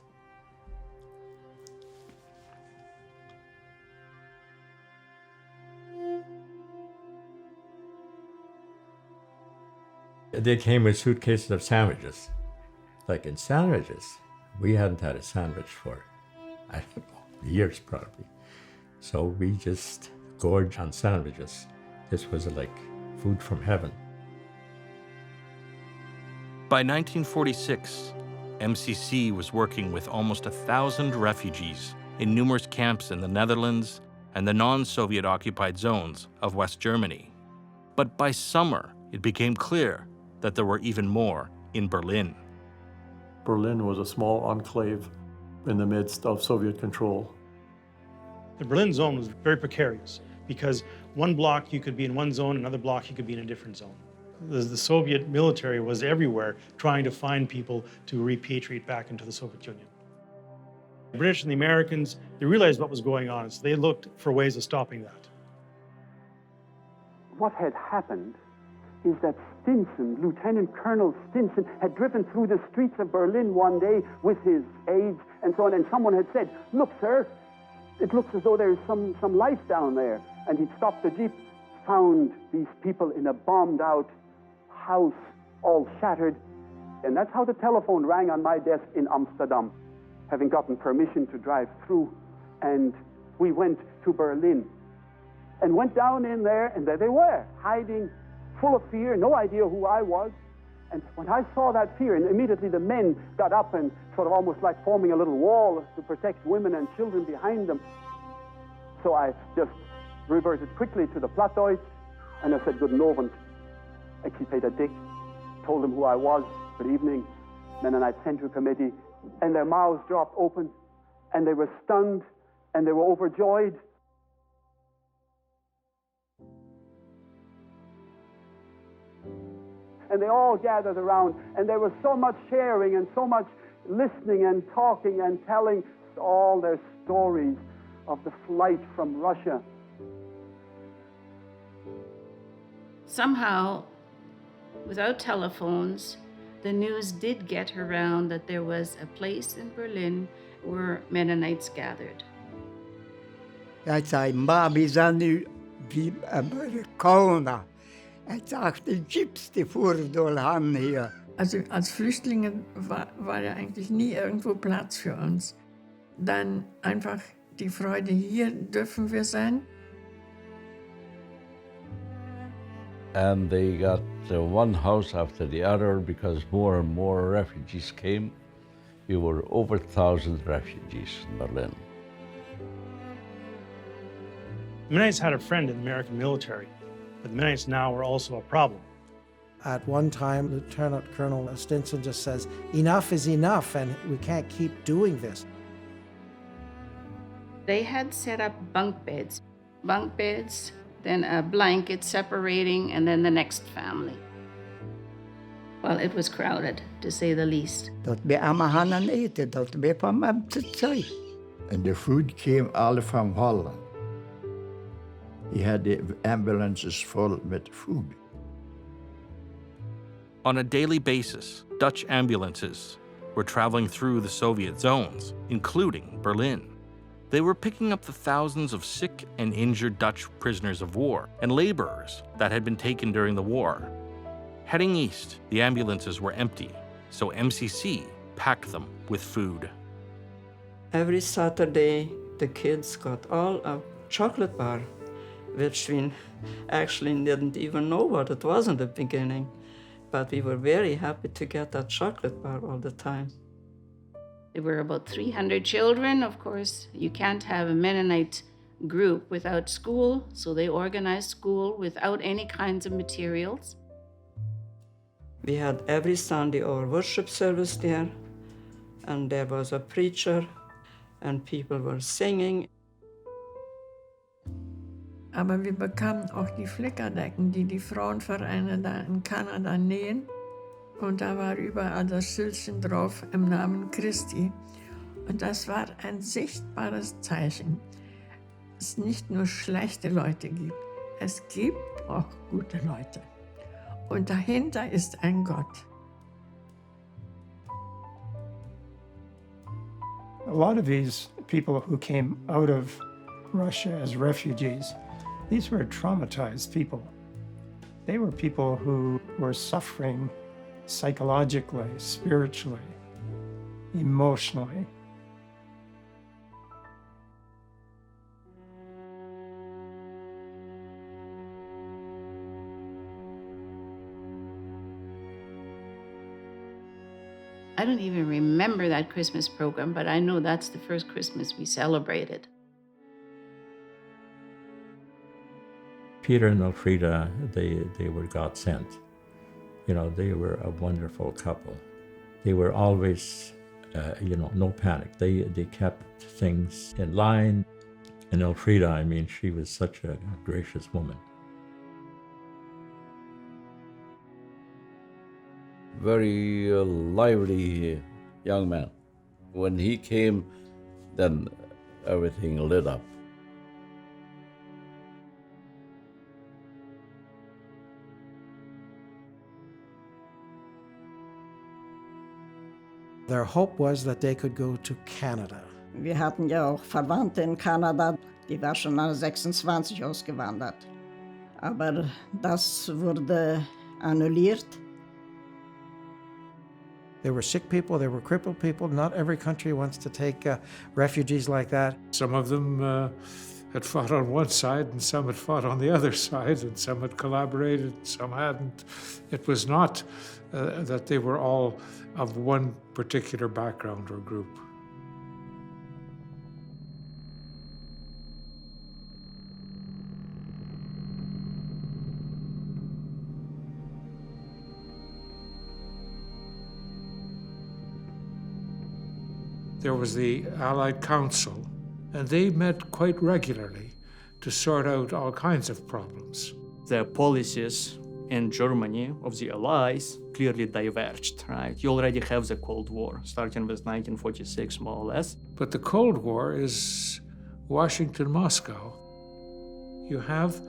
They came with suitcases of sandwiches. Like in sandwiches, we hadn't had a sandwich for, I don't know, years probably. So we just gorged on sandwiches. This was like food from heaven. By 1946, MCC was working with almost 1,000 refugees in numerous camps in the Netherlands and the non-Soviet occupied zones of West Germany. But by summer, it became clear that there were even more in Berlin. Berlin was a small enclave in the midst of Soviet control. The Berlin zone was very precarious because one block you could be in one zone, another block you could be in a different zone. The Soviet military was everywhere trying to find people to repatriate back into the Soviet Union. The British and the Americans, they realized what was going on, so they looked for ways of stopping that. What had happened is that Stinson, Lieutenant Colonel Stinson, had driven through the streets of Berlin one day with his aides and so on, and someone had said, "Look, sir, it looks as though there's some life down there." And he'd stopped the jeep, found these people in a bombed-out house, all shattered. And that's how the telephone rang on my desk in Amsterdam, having gotten permission to drive through. And we went to Berlin and went down in there, and there they were, hiding, full of fear, no idea who I was. And when I saw that fear, and immediately the men got up and sort of almost like forming a little wall to protect women and children behind them. So I just reverted quickly to the Plattdeutsch, and I said, "Guten Abend, ich bin Peter Dick," told them who I was, "Good evening, Mennonite Central Committee," and their mouths dropped open, and they were stunned, and they were overjoyed. And they all gathered around, and there was so much sharing and so much listening and talking and telling all their stories of the flight from Russia. Somehow, without telephones, the news did get around that there was a place in Berlin where Mennonites gathered. Jag sa, babisa nu, vi amerikaner. Jag sagte, Chips, die fuhr han hier. Also als Flüchtlinge war ja eigentlich nie irgendwo Platz für uns. Dann einfach die Freude, hier dürfen wir sein. And they got one house after the other because more and more refugees came. We were over 1,000 refugees in Berlin. The Mennonites had a friend in the American military, but the Mennonites now were also a problem. At one time, Lieutenant Colonel Stinson just says, enough is enough, and we can't keep doing this. They had set up bunk beds, then a blanket separating, and then the next family. Well, it was crowded, to say the least. Dat we allemaal eten, dat we van hem te zijn. And the food came all from Holland. He had the ambulances full with food. On a daily basis, Dutch ambulances were traveling through the Soviet zones, including Berlin. They were picking up the thousands of sick and injured Dutch prisoners of war and laborers that had been taken during the war. Heading east, the ambulances were empty, so MCC packed them with food. Every Saturday, the kids got all a chocolate bar, which we actually didn't even know what it was in the beginning. But we were very happy to get that chocolate bar all the time. There were about 300 children. Of course, you can't have a Mennonite group without school, so they organized school without any kinds of materials. We had every Sunday our worship service there, and there was a preacher, and people were singing. Aber wir bekamen auch die Flickerdecken, die Frauenvereine da in Kanada nähen. Und da war überall das Schildchen drauf im Namen Christi. Und das war ein sichtbares Zeichen, dass es nicht nur schlechte Leute gibt, es gibt auch gute Leute. Und dahinter ist ein Gott. A lot of these people who came out of Russia as refugees, these were traumatized people. They were people who were suffering psychologically, spiritually, emotionally. I don't even remember that Christmas program, but I know that's the first Christmas we celebrated. Peter and Elfrida, they were God sent. You know, they were a wonderful couple. They were always, no panic. They kept things in line. And Elfrida, I mean, she was such a gracious woman. Very lively young man. When he came, then everything lit up. Their hope was that they could go to Canada. Wir hatten ja auch Verwandte in Kanada, die war schon nach 26 ausgewandert. Aber das wurde annulliert. There were sick people, there were crippled people. Not every country wants to take refugees like that. Some of them had fought on one side, and some had fought on the other side, and some had collaborated, some hadn't. It was not that they were all of one particular background or group. There was the Allied Council, and they met quite regularly to sort out all kinds of problems. The policies in Germany of the Allies clearly diverged, right? You already have the Cold War, starting with 1946, more or less. But the Cold War is Washington-Moscow. You have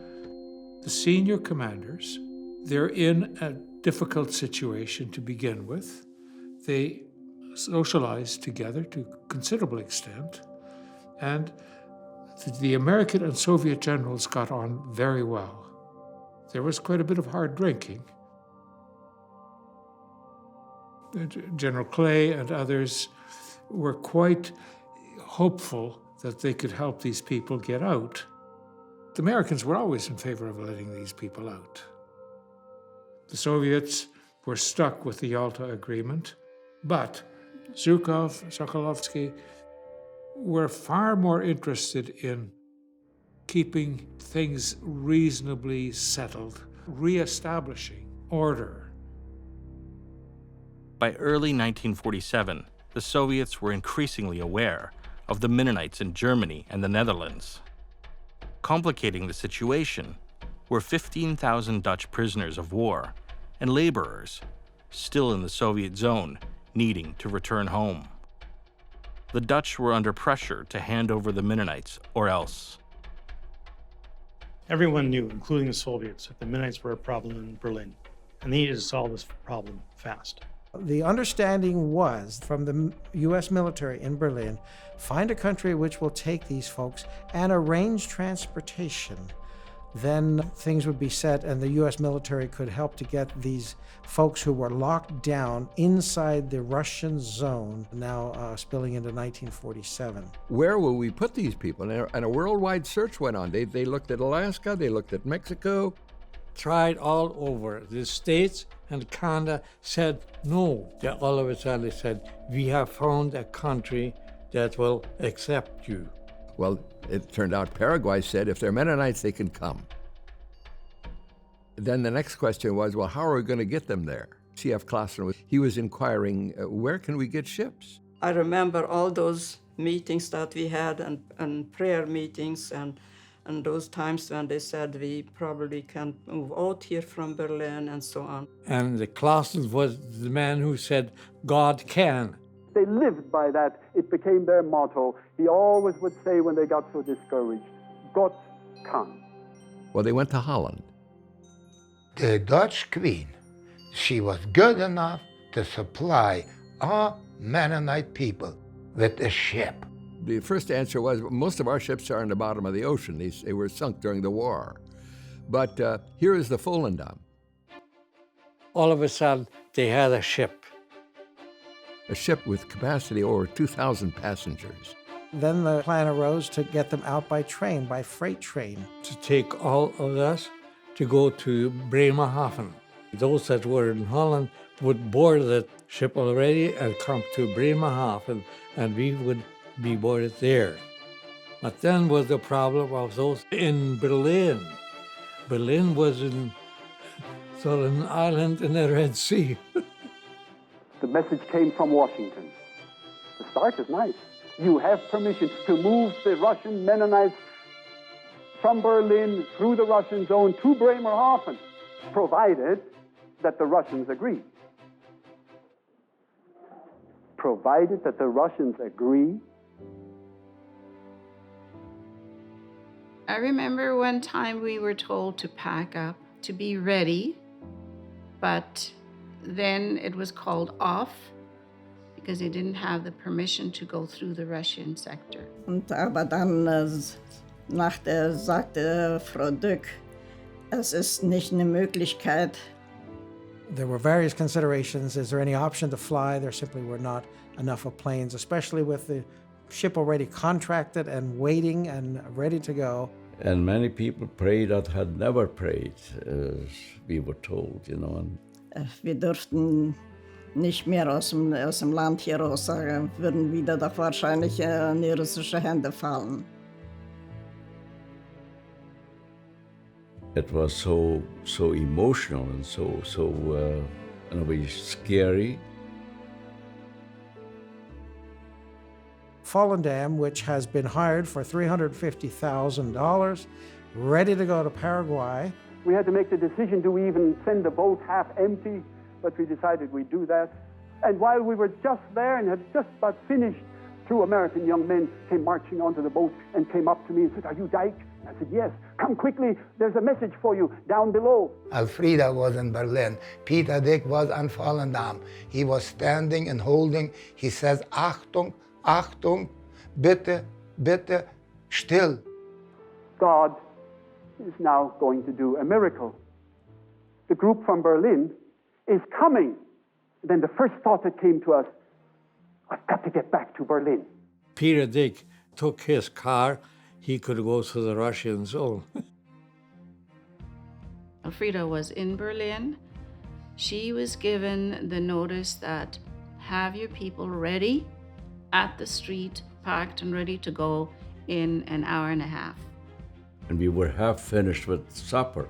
the senior commanders. They're in a difficult situation to begin with. They socialize together to a considerable extent, and The American and Soviet generals got on very well. There was quite a bit of hard drinking. General Clay and others were quite hopeful that they could help these people get out. The Americans were always in favor of letting these people out. The Soviets were stuck with the Yalta Agreement, but Zhukov, Sokolovsky were far more interested in keeping things reasonably settled, reestablishing order. By early 1947, the Soviets were increasingly aware of the Mennonites in Germany and the Netherlands. Complicating the situation were 15,000 Dutch prisoners of war and laborers still in the Soviet zone needing to return home. The Dutch were under pressure to hand over the Mennonites or else. Everyone knew, including the Soviets, that the Mennonites were a problem in Berlin, and they needed to solve this problem fast. The understanding was from the U.S. military in Berlin, find a country which will take these folks and arrange transportation. Then things would be set and the U.S. military could help to get these folks who were locked down inside the Russian zone, now spilling into 1947. Where will we put these people? And a worldwide search went on. They looked at Alaska, they looked at Mexico. Tried all over. The States and Canada said no. They all of a sudden said, we have found a country that will accept you. Well, it turned out Paraguay said if they're Mennonites, they can come. Then the next question was, well, how are we going to get them there? C.F. Clausen, he was inquiring, where can we get ships? I remember all those meetings that we had and prayer meetings and those times when they said we probably can't move out here from Berlin and so on. And the Clausen was the man who said, God can. They lived by that. It became their motto. He always would say when they got so discouraged, Gott kann. Well, they went to Holland. The Dutch queen, she was good enough to supply all Mennonite people with a ship. The first answer was, most of our ships are in the bottom of the ocean. They were sunk during the war. But here is the Volendam. All of a sudden, they had a ship. A ship with capacity over 2,000 passengers. Then the plan arose to get them out by train, by freight train. To take all of us to go to Bremerhaven. Those that were in Holland would board that ship already and come to Bremerhaven, and we would be boarded there. But then was the problem of those in Berlin. Berlin was in Stalin Island in the Red Sea. The message came from Washington. The start is nice. You have permission to move the Russian Mennonites from Berlin through the Russian zone to Bremerhaven, provided that the Russians agree. Provided that the Russians agree. I remember one time we were told to pack up, to be ready, but then it was called off because they didn't have the permission to go through the Russian sector. Aber dann sagte Frau Dück, es ist nicht eine Möglichkeit. There were various considerations. Is there any option to fly? There simply were not enough of planes, especially with the ship already contracted and waiting and ready to go. And many people prayed that had never prayed, as we were told, you know. Wir durften nicht mehr aus dem Land hier raus sagen, würden wieder doch wahrscheinlich in die russische Hände fallen. It was so emotional and so in a way scary. Volendam, which has been hired for $350,000, ready to go to Paraguay. We had to make the decision, do we even send the boat half empty? But we decided we'd do that. And while we were just there and had just about finished, two American young men came marching onto the boat and came up to me and said, "Are you Dyke?" I said, "Yes. Come quickly, there's a message for you down below." Elfrida was in Berlin. Peter Dick was on Volendam. He was standing and holding. He says, "Achtung, Achtung, bitte, bitte, still." God is now going to do a miracle. The group from Berlin is coming. Then the first thought that came to us, I've got to get back to Berlin. Peter Dick took his car. He could go to the Russian zone. Elfriede was in Berlin. She was given the notice that have your people ready at the street, packed and ready to go in an hour and a half. And we were half finished with supper.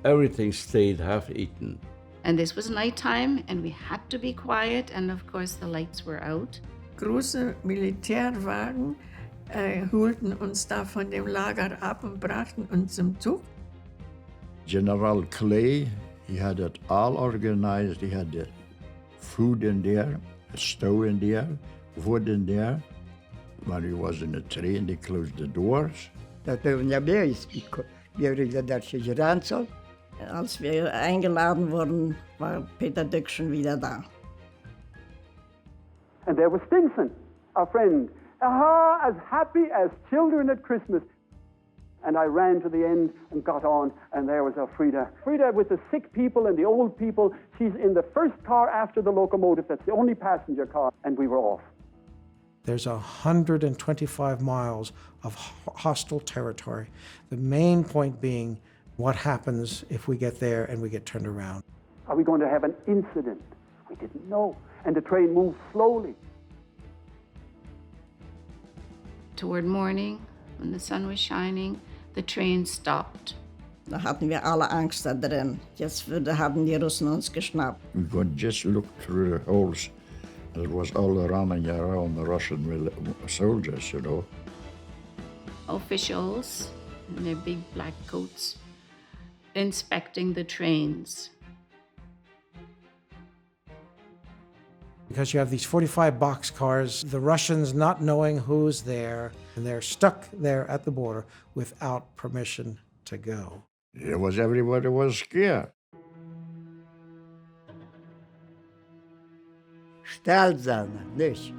Everything stayed half eaten. And this was nighttime, and we had to be quiet, and of course the lights were out. Große Militärwagen holten uns da von dem Lager ab und brachten uns zum Zug. General Clay, he had it all organized. He had the food in there, a stove in there, wood in there. When he was in the train, they closed the doors. Dat hebben we niet meer dat je Ransel. Als wir eingeladen wurden, war Peter Dick schon wieder da. And there was Stinson, our friend, as happy as children at Christmas. And I ran to the end and got on, and there was Elfriede. Elfriede with the sick people and the old people. She's in the first car after the locomotive. That's the only passenger car, and we were off. There's 125 miles of hostile territory. The main point being, what happens if we get there and we get turned around? Are we going to have an incident? We didn't know. And the train moved slowly. Toward morning, when the sun was shining, the train stopped. Da hatten wir alle Angst da drin. Jetzt haben die Russen uns geschnappt. We could just look through the holes. It was all running around the Russian soldiers, you know. Officials in their big black coats inspecting the trains. Because you have these 45 boxcars, the Russians not knowing who's there, and they're stuck there at the border without permission to go. Everybody was scared. Stel zijn, nicht?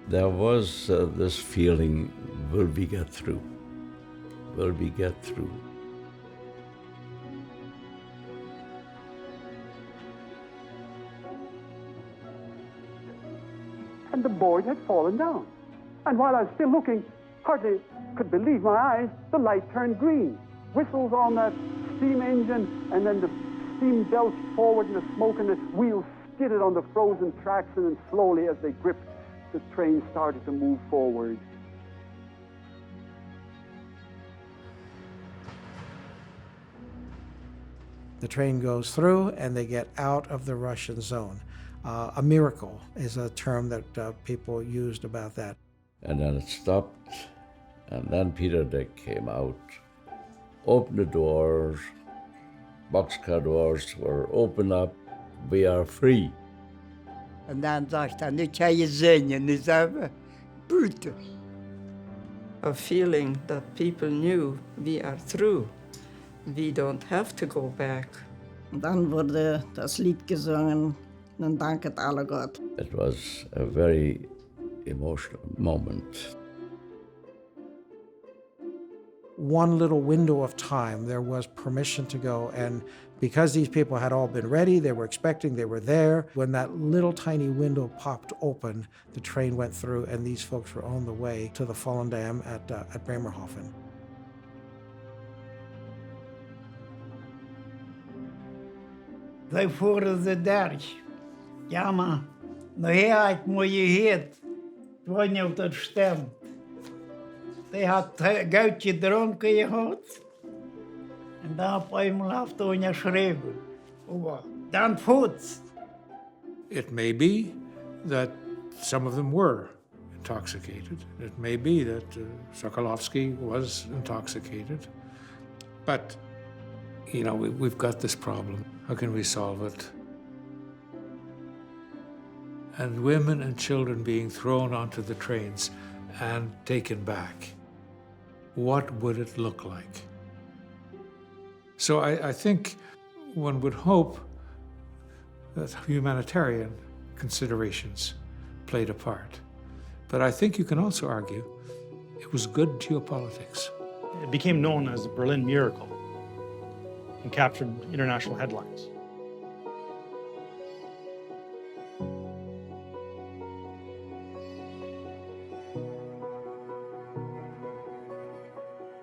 There was this feeling, will we get through? Will we get through? And the board had fallen down. And while I was still looking, hardly could believe my eyes, the light turned green. Whistles on that steam engine, and then the steam belched forward and the smoke and the wheels skidded on the frozen tracks, and then slowly as they gripped, the train started to move forward. The train goes through and they get out of the Russian zone. A miracle is a term that people used about that. And then it stopped, and then Peter Dick came out, opened the doors, boxcar doors were opened up, we are free. En dan zegt hij, nu kan je zingen, nu zijn we brutal. A feeling that people knew we are through. We don't have to go back. Dan wurde das Lied gesungen, dann danket alle Gott. It was a very emotional moment. One little window of time, there was permission to go, and because these people had all been ready, they were expecting, they were there, when that little tiny window popped open, the train went through, and these folks were on the way to the Volendam at Bremerhaven. They voeren de derg. Ja, maar nou hij het mooie heet. Het was niet op dat stem. Hij had goud gedronken gehad. En dan op eenmaal heeft hij geschreven. Dan voet. It may be that some of them were intoxicated. It may be that Sokolovsky was intoxicated. But, you know, we've got this problem. How can we solve it? And women and children being thrown onto the trains and taken back. What would it look like? So I think one would hope that humanitarian considerations played a part, But I think you can also argue it was good geopolitics. It became known as the Berlin Miracle and captured international headlines.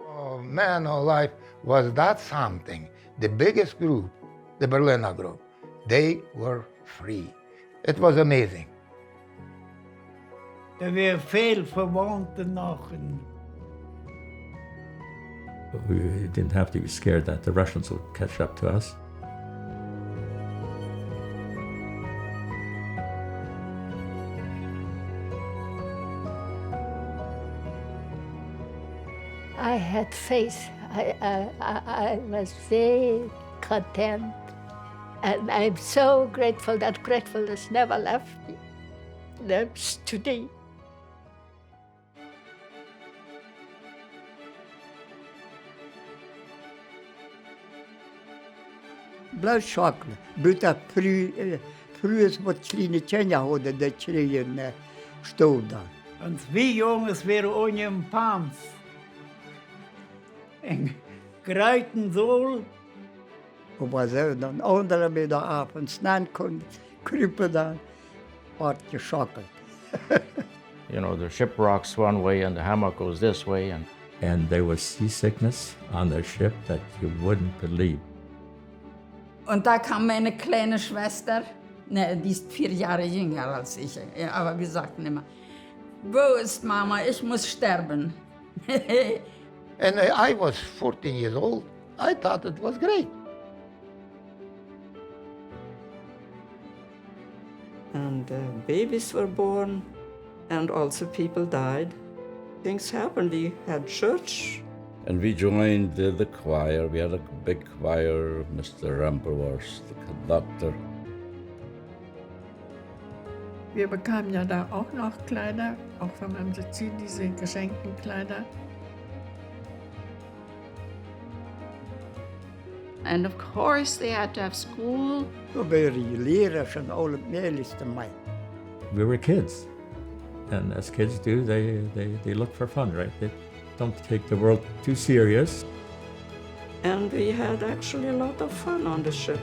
Oh, man alive, was that something. The biggest group, the Berliner group, they were free. It was amazing. Det var fel Verwandte Nachen. We didn't have to be scared that the Russians would catch up to us. I had faith. I was very content. And I'm so grateful that gratefulness never left me. That's today. Blood chocolate. Bruta prus wat kleine tjenja hadden, dat kreegen stod daar. Und wir Jungs wären ohne Pams. En Greutensol. Och var så den andra middagen snön kon krypa där vart det chocolate. You know, the ship rocks one way and the hammock goes this way. And there was seasickness on the ship that you wouldn't believe. Und da kam meine kleine Schwester, ne, die ist 4 Jahre jünger als ich, aber wir sagten immer, wo ist Mama, ich muss sterben. And I was 14 years old. I thought it was great. And babies were born, and also people died. Things happened. We had church. And we joined the choir. We had a big choir. Mr. Ramper was the conductor. Wir bekamen ja da auch noch Kleider, auch vom MCC, diese geschenkten Kleider. And of course, they had to have school. Då började ju lära sig alla möjliga mig. We were kids. And as kids do, they look for fun, right? They don't take the world too serious. And we had actually a lot of fun on the ship.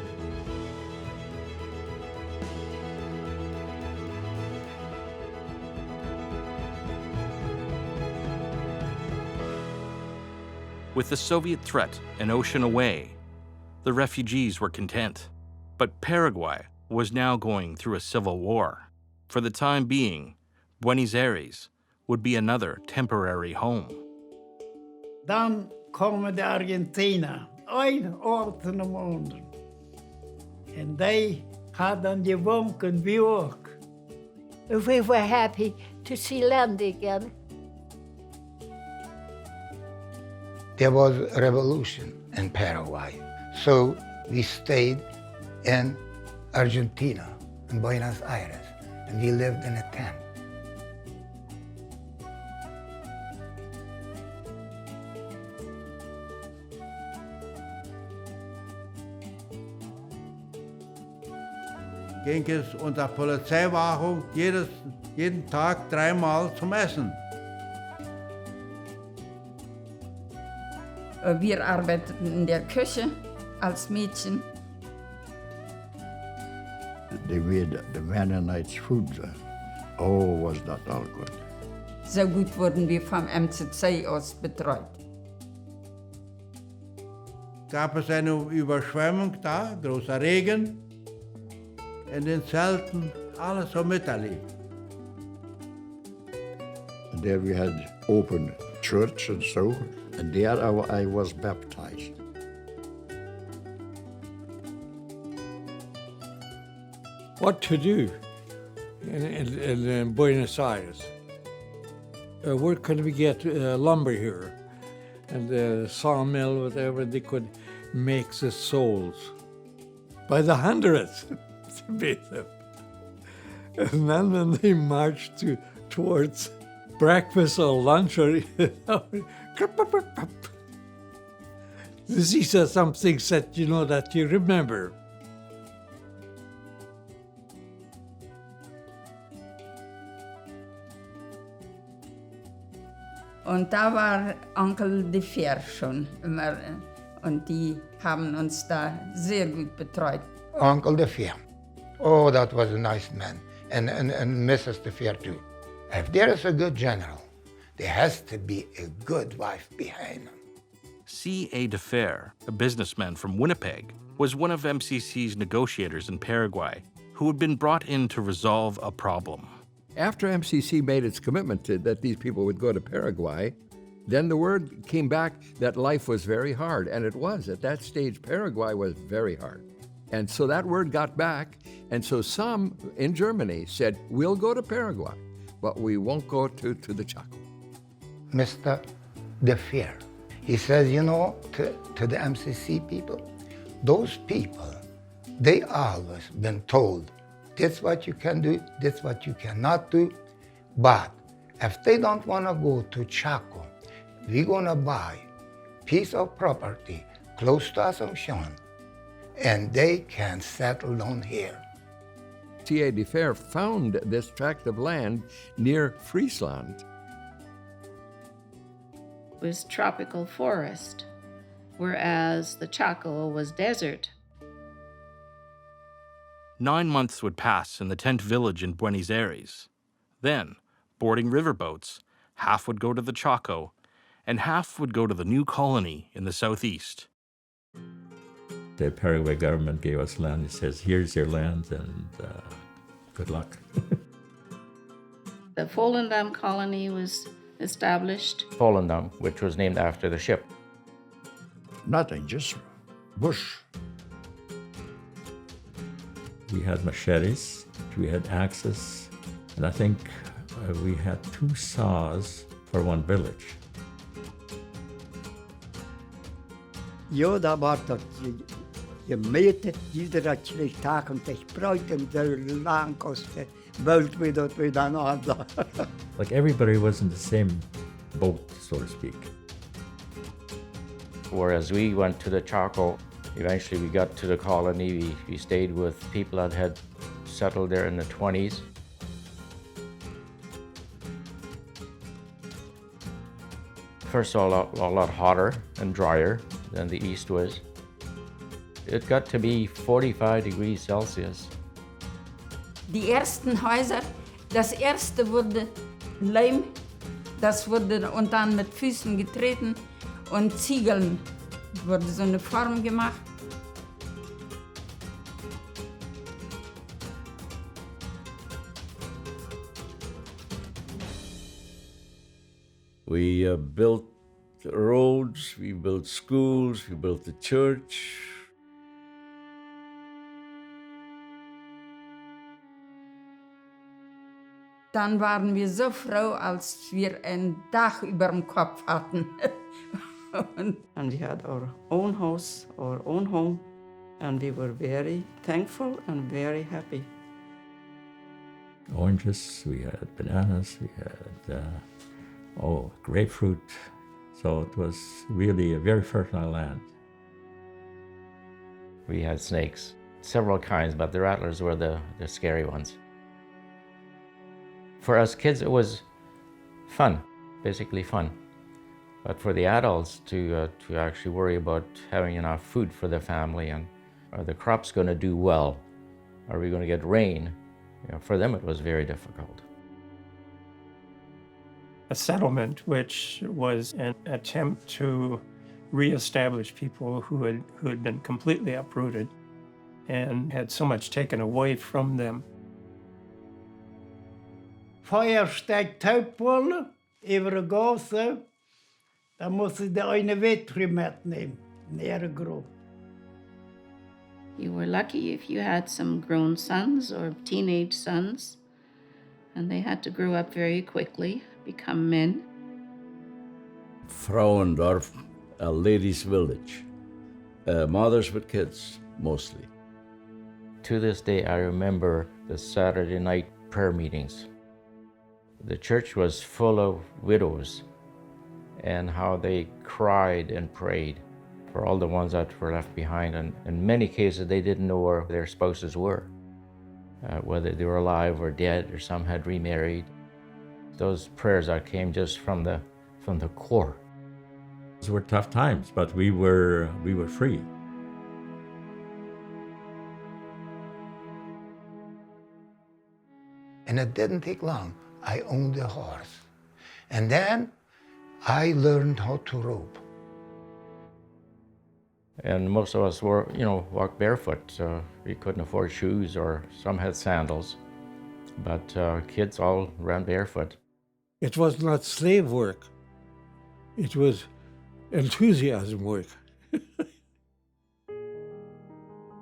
With the Soviet threat an ocean away, the refugees were content. But Paraguay was now going through a civil war. For the time being, Buenos Aires would be another temporary home. Dann kommer det Argentina, 18 månader. And they hadden gewunken wie ook. We were happy to see land again. There was a revolution in Paraguay. So we stayed in Argentina, in Buenos Aires, and we lived in a tent. Ging es unter Polizeiwachung jeden Tag 3-mal zum Essen. Wir arbeiteten in der Küche als Mädchen. They made the Mennonite food. Oh, was that all good. So gut wurden wir vom MCC aus betreut. Gab es eine Überschwemmung da, großer Regen. In den Zelten, alles so miterlebt. And there we had open church and so, and there I was baptized. What to do in Buenos Aires? Where could we get lumber here? And the sawmill, whatever, they could make the soles. By the hundreds, to beat them. And then when they marched towards breakfast or lunch or these are some things that you know that you remember. Und da war Onkel de Fer schon immer, und die haben uns da sehr gut betreut. Uncle de Fer. Oh, that was a nice man. And Mrs. de Fer too. If there is a good general, there has to be a good wife behind him. C.A. de Fer, a businessman from Winnipeg, was one of MCC's negotiators in Paraguay who had been brought in to resolve a problem. After MCC made its commitment that these people would go to Paraguay, then the word came back that life was very hard, and it was. At that stage, Paraguay was very hard. And so that word got back, and so some in Germany said, we'll go to Paraguay, but we won't go to the Chaco. Mr. de Fer, he says, you know, to the MCC people, those people, they always been told, this what you can do, this what you cannot do, but if they don't want to go to Chaco, we're going to buy piece of property close to Asunción, and they can settle down here. C.A. de Fer found this tract of land near Friesland. It was tropical forest, whereas the Chaco was desert. 9 months would pass in the tent village in Buenos Aires. Then, boarding riverboats, half would go to the Chaco, and half would go to the new colony in the southeast. The Paraguay government gave us land. It says, here's your land, and good luck. The Volendam colony was established. Volendam, which was named after the ship. Nothing, just bush. We had machetes, we had axes, and I think we had 2 saws for one village. Ja, da war das gemietet, jeder hat schlecht Tag und ich bräuchte der Langkoste, Welt wie dort wieder noch. Like everybody was in the same boat, so to speak. Whereas we went to the Chaco, eventually we got to the colony, we stayed with people that had settled there in the 20s. First of all, a lot hotter and drier than the east was. It got to be 45 degrees Celsius. Die ersten Häuser, das erste wurde Leim, das wurde und dann mit Füßen getreten und Ziegeln wurde so eine Form gemacht. We built roads, we built schools, we built the church. Dann waren wir so froh, als wir ein Dach über dem Kopf hatten. And we had our own house, our own home, and we were very thankful and very happy. Oranges, we had bananas, we had grapefruit. So it was really a very fertile land. We had snakes, several kinds, but the rattlers were the scary ones. For us kids, it was fun, basically fun. But for the adults to actually worry about having enough food for the family, and are the crops going to do well? Are we going to get rain? For them, it was very difficult. A settlement, which was an attempt to reestablish people who had been completely uprooted and had so much taken away from them. Feuer steigt Taubwolle über die Gasse, da muss ich der eine Wettre mitnehmen, in ihre Gruppe. You were lucky if you had some grown sons or teenage sons, and they had to grow up very quickly, become men. Frauendorf, a ladies' village. Mothers with kids, mostly. To this day, I remember the Saturday night prayer meetings. The church was full of widows, and how they cried and prayed for all the ones that were left behind. And in many cases, they didn't know where their spouses were, whether they were alive or dead, or some had remarried. Those prayers that came just from the from the core. Those were tough times, but we were free. And it didn't take long. I owned a horse. And then I learned how to rope. And most of us were, walked barefoot. We couldn't afford shoes, or some had sandals. But kids all ran barefoot. It was not slave work. It was enthusiasm work.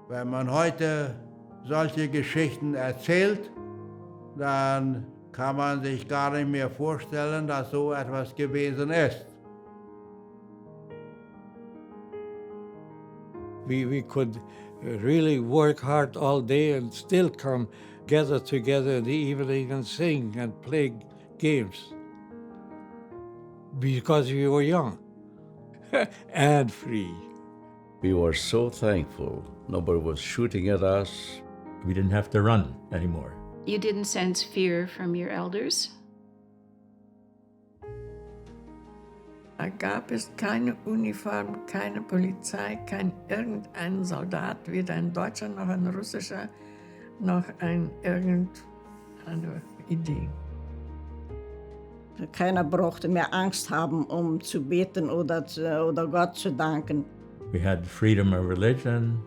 Wenn man heute solche Geschichten erzählt, dann kann man sich gar nicht mehr vorstellen, dass so etwas gewesen ist. We could really work hard all day and still come gather together in the evening and sing and play games. Because we were young and free. We were so thankful. Nobody was shooting at us. We didn't have to run anymore. You didn't sense fear from your elders? Da gab es keine Uniform, keine Polizei, kein irgendein Soldat, weder ein Deutscher noch ein Russischer, noch irgendeine Idee. Keiner brauchte mehr Angst haben, um zu beten oder Gott zu danken. We had freedom of religion.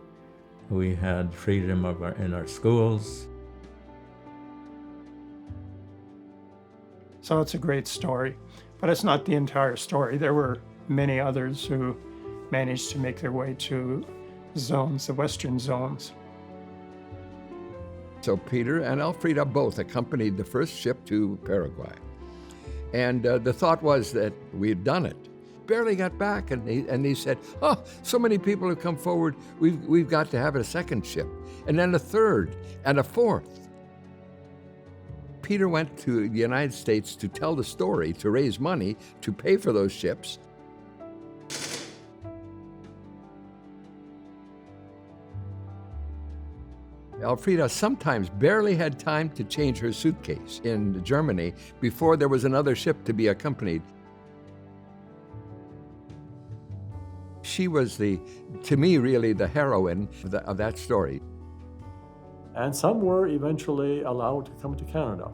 We had freedom in our schools. So it's a great story, but it's not the entire story. There were many others who managed to make their way to zones, the western zones. So Peter and Elfrida both accompanied the first ship to Paraguay. And the thought was that we had done it. Barely got back, and they said, oh, so many people have come forward, we've got to have a second ship, and then a third, and a fourth. Peter went to the United States to tell the story, to raise money, to pay for those ships. Elfrida sometimes barely had time to change her suitcase in Germany before there was another ship to be accompanied. She was to me, really the heroine of that story. And some were eventually allowed to come to Canada,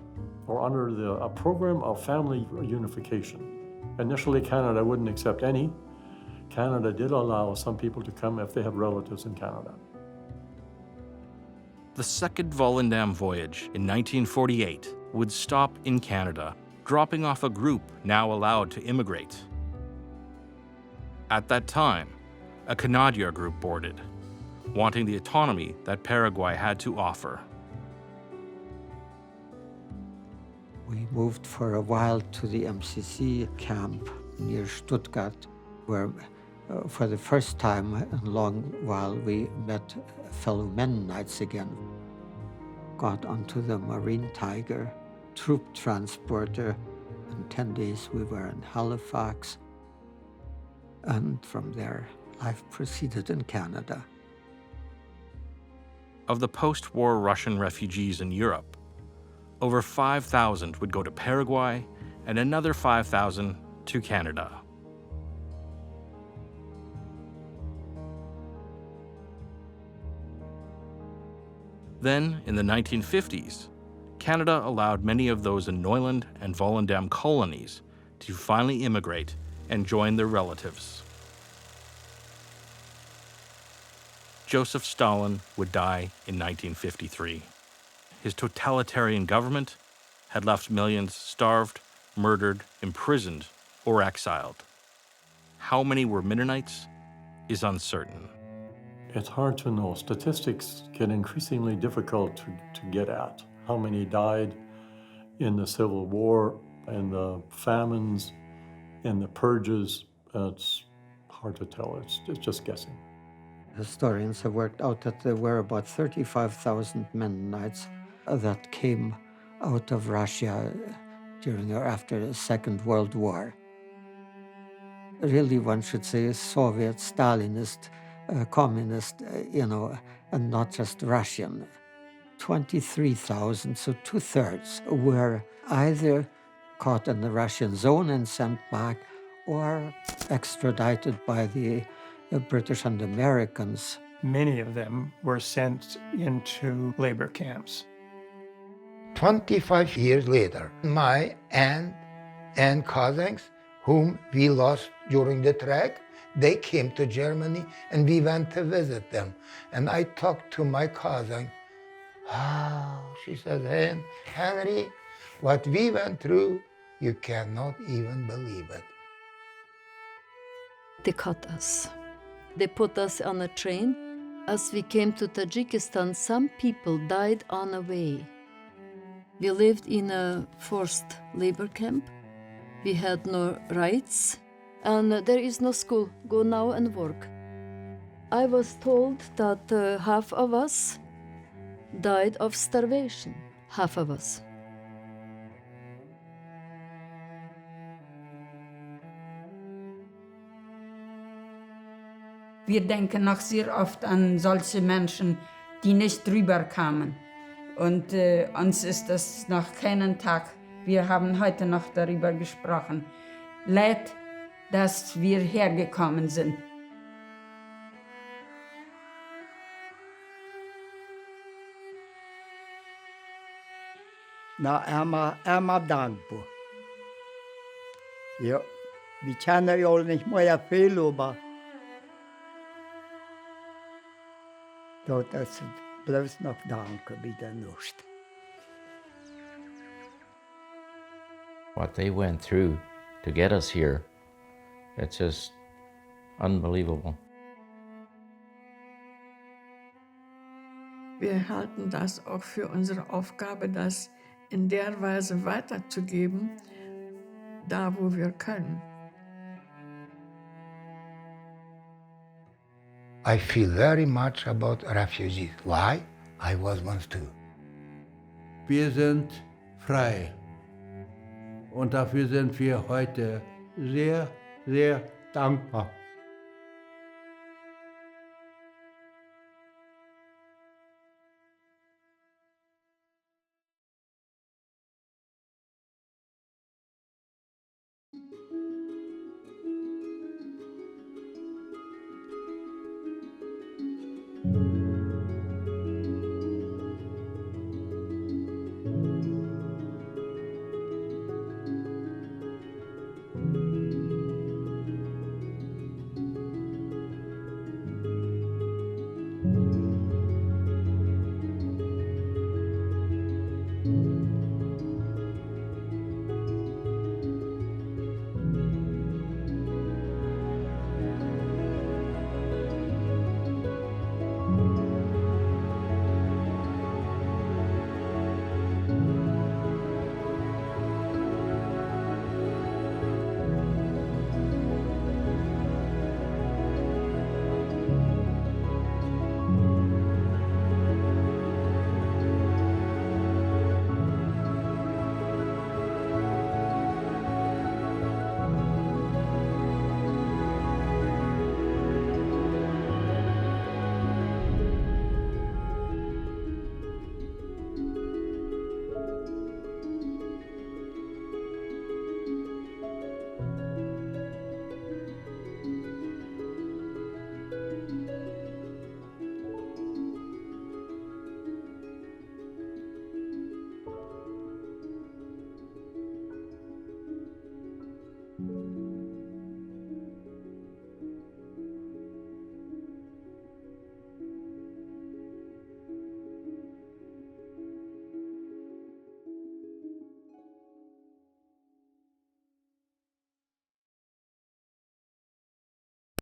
or under a program of family unification. Initially, Canada wouldn't accept any. Canada did allow some people to come if they have relatives in Canada. The second Volendam voyage in 1948 would stop in Canada, dropping off a group now allowed to immigrate. At that time, a Canadier group boarded, wanting the autonomy that Paraguay had to offer. We moved for a while to the MCC camp near Stuttgart, where for the first time in a long while we met fellow Mennonites again. Got onto the Marine Tiger, troop transporter. In 10 days we were in Halifax, and from there life proceeded in Canada. Of the post-war Russian refugees in Europe, over 5,000 would go to Paraguay and another 5,000 to Canada. Then, in the 1950s, Canada allowed many of those in Neuland and Volendam colonies to finally immigrate and join their relatives. Joseph Stalin would die in 1953. His totalitarian government had left millions starved, murdered, imprisoned, or exiled. How many were Mennonites is uncertain. It's hard to know. Statistics get increasingly difficult to get at. How many died in the Civil War, in the famines, in the purges? It's hard to tell. It's just guessing. Historians have worked out that there were about 35,000 Mennonites that came out of Russia during or after the Second World War. Really, one should say Soviet, Stalinist, communist, and not just Russian. 23,000, so 2/3 were either caught in the Russian zone and sent back, or extradited by the British and Americans. Many of them were sent into labor camps. 25 years later, my aunt and cousins, whom we lost during the trek, they came to Germany and we went to visit them. And I talked to my cousin. She said, Henry, what we went through, you cannot even believe it. They caught us. They put us on a train. As we came to Tajikistan, some people died on the way. We lived in a forced labor camp. We had no rights, and there is no school. Go now and work. I was told that half of us died of starvation. Half of us. Wir denken noch sehr oft an solche Menschen, die nicht drüber kamen. Und uns ist das noch keinen Tag. Wir haben heute noch darüber gesprochen. Leid, dass wir hergekommen sind. Na, Emma dankbar. Ja, wir kennen ja nicht mehr viel, aber das ist bloß noch Danke, wieder nicht. What they went through to get us here, it's just unbelievable. Wir halten das auch für unsere Aufgabe, das in der Weise weiterzugeben, da wo wir können. I feel very much about refugees. Why? I was once too. Wir sind frei. Und dafür sind wir heute sehr, sehr dankbar.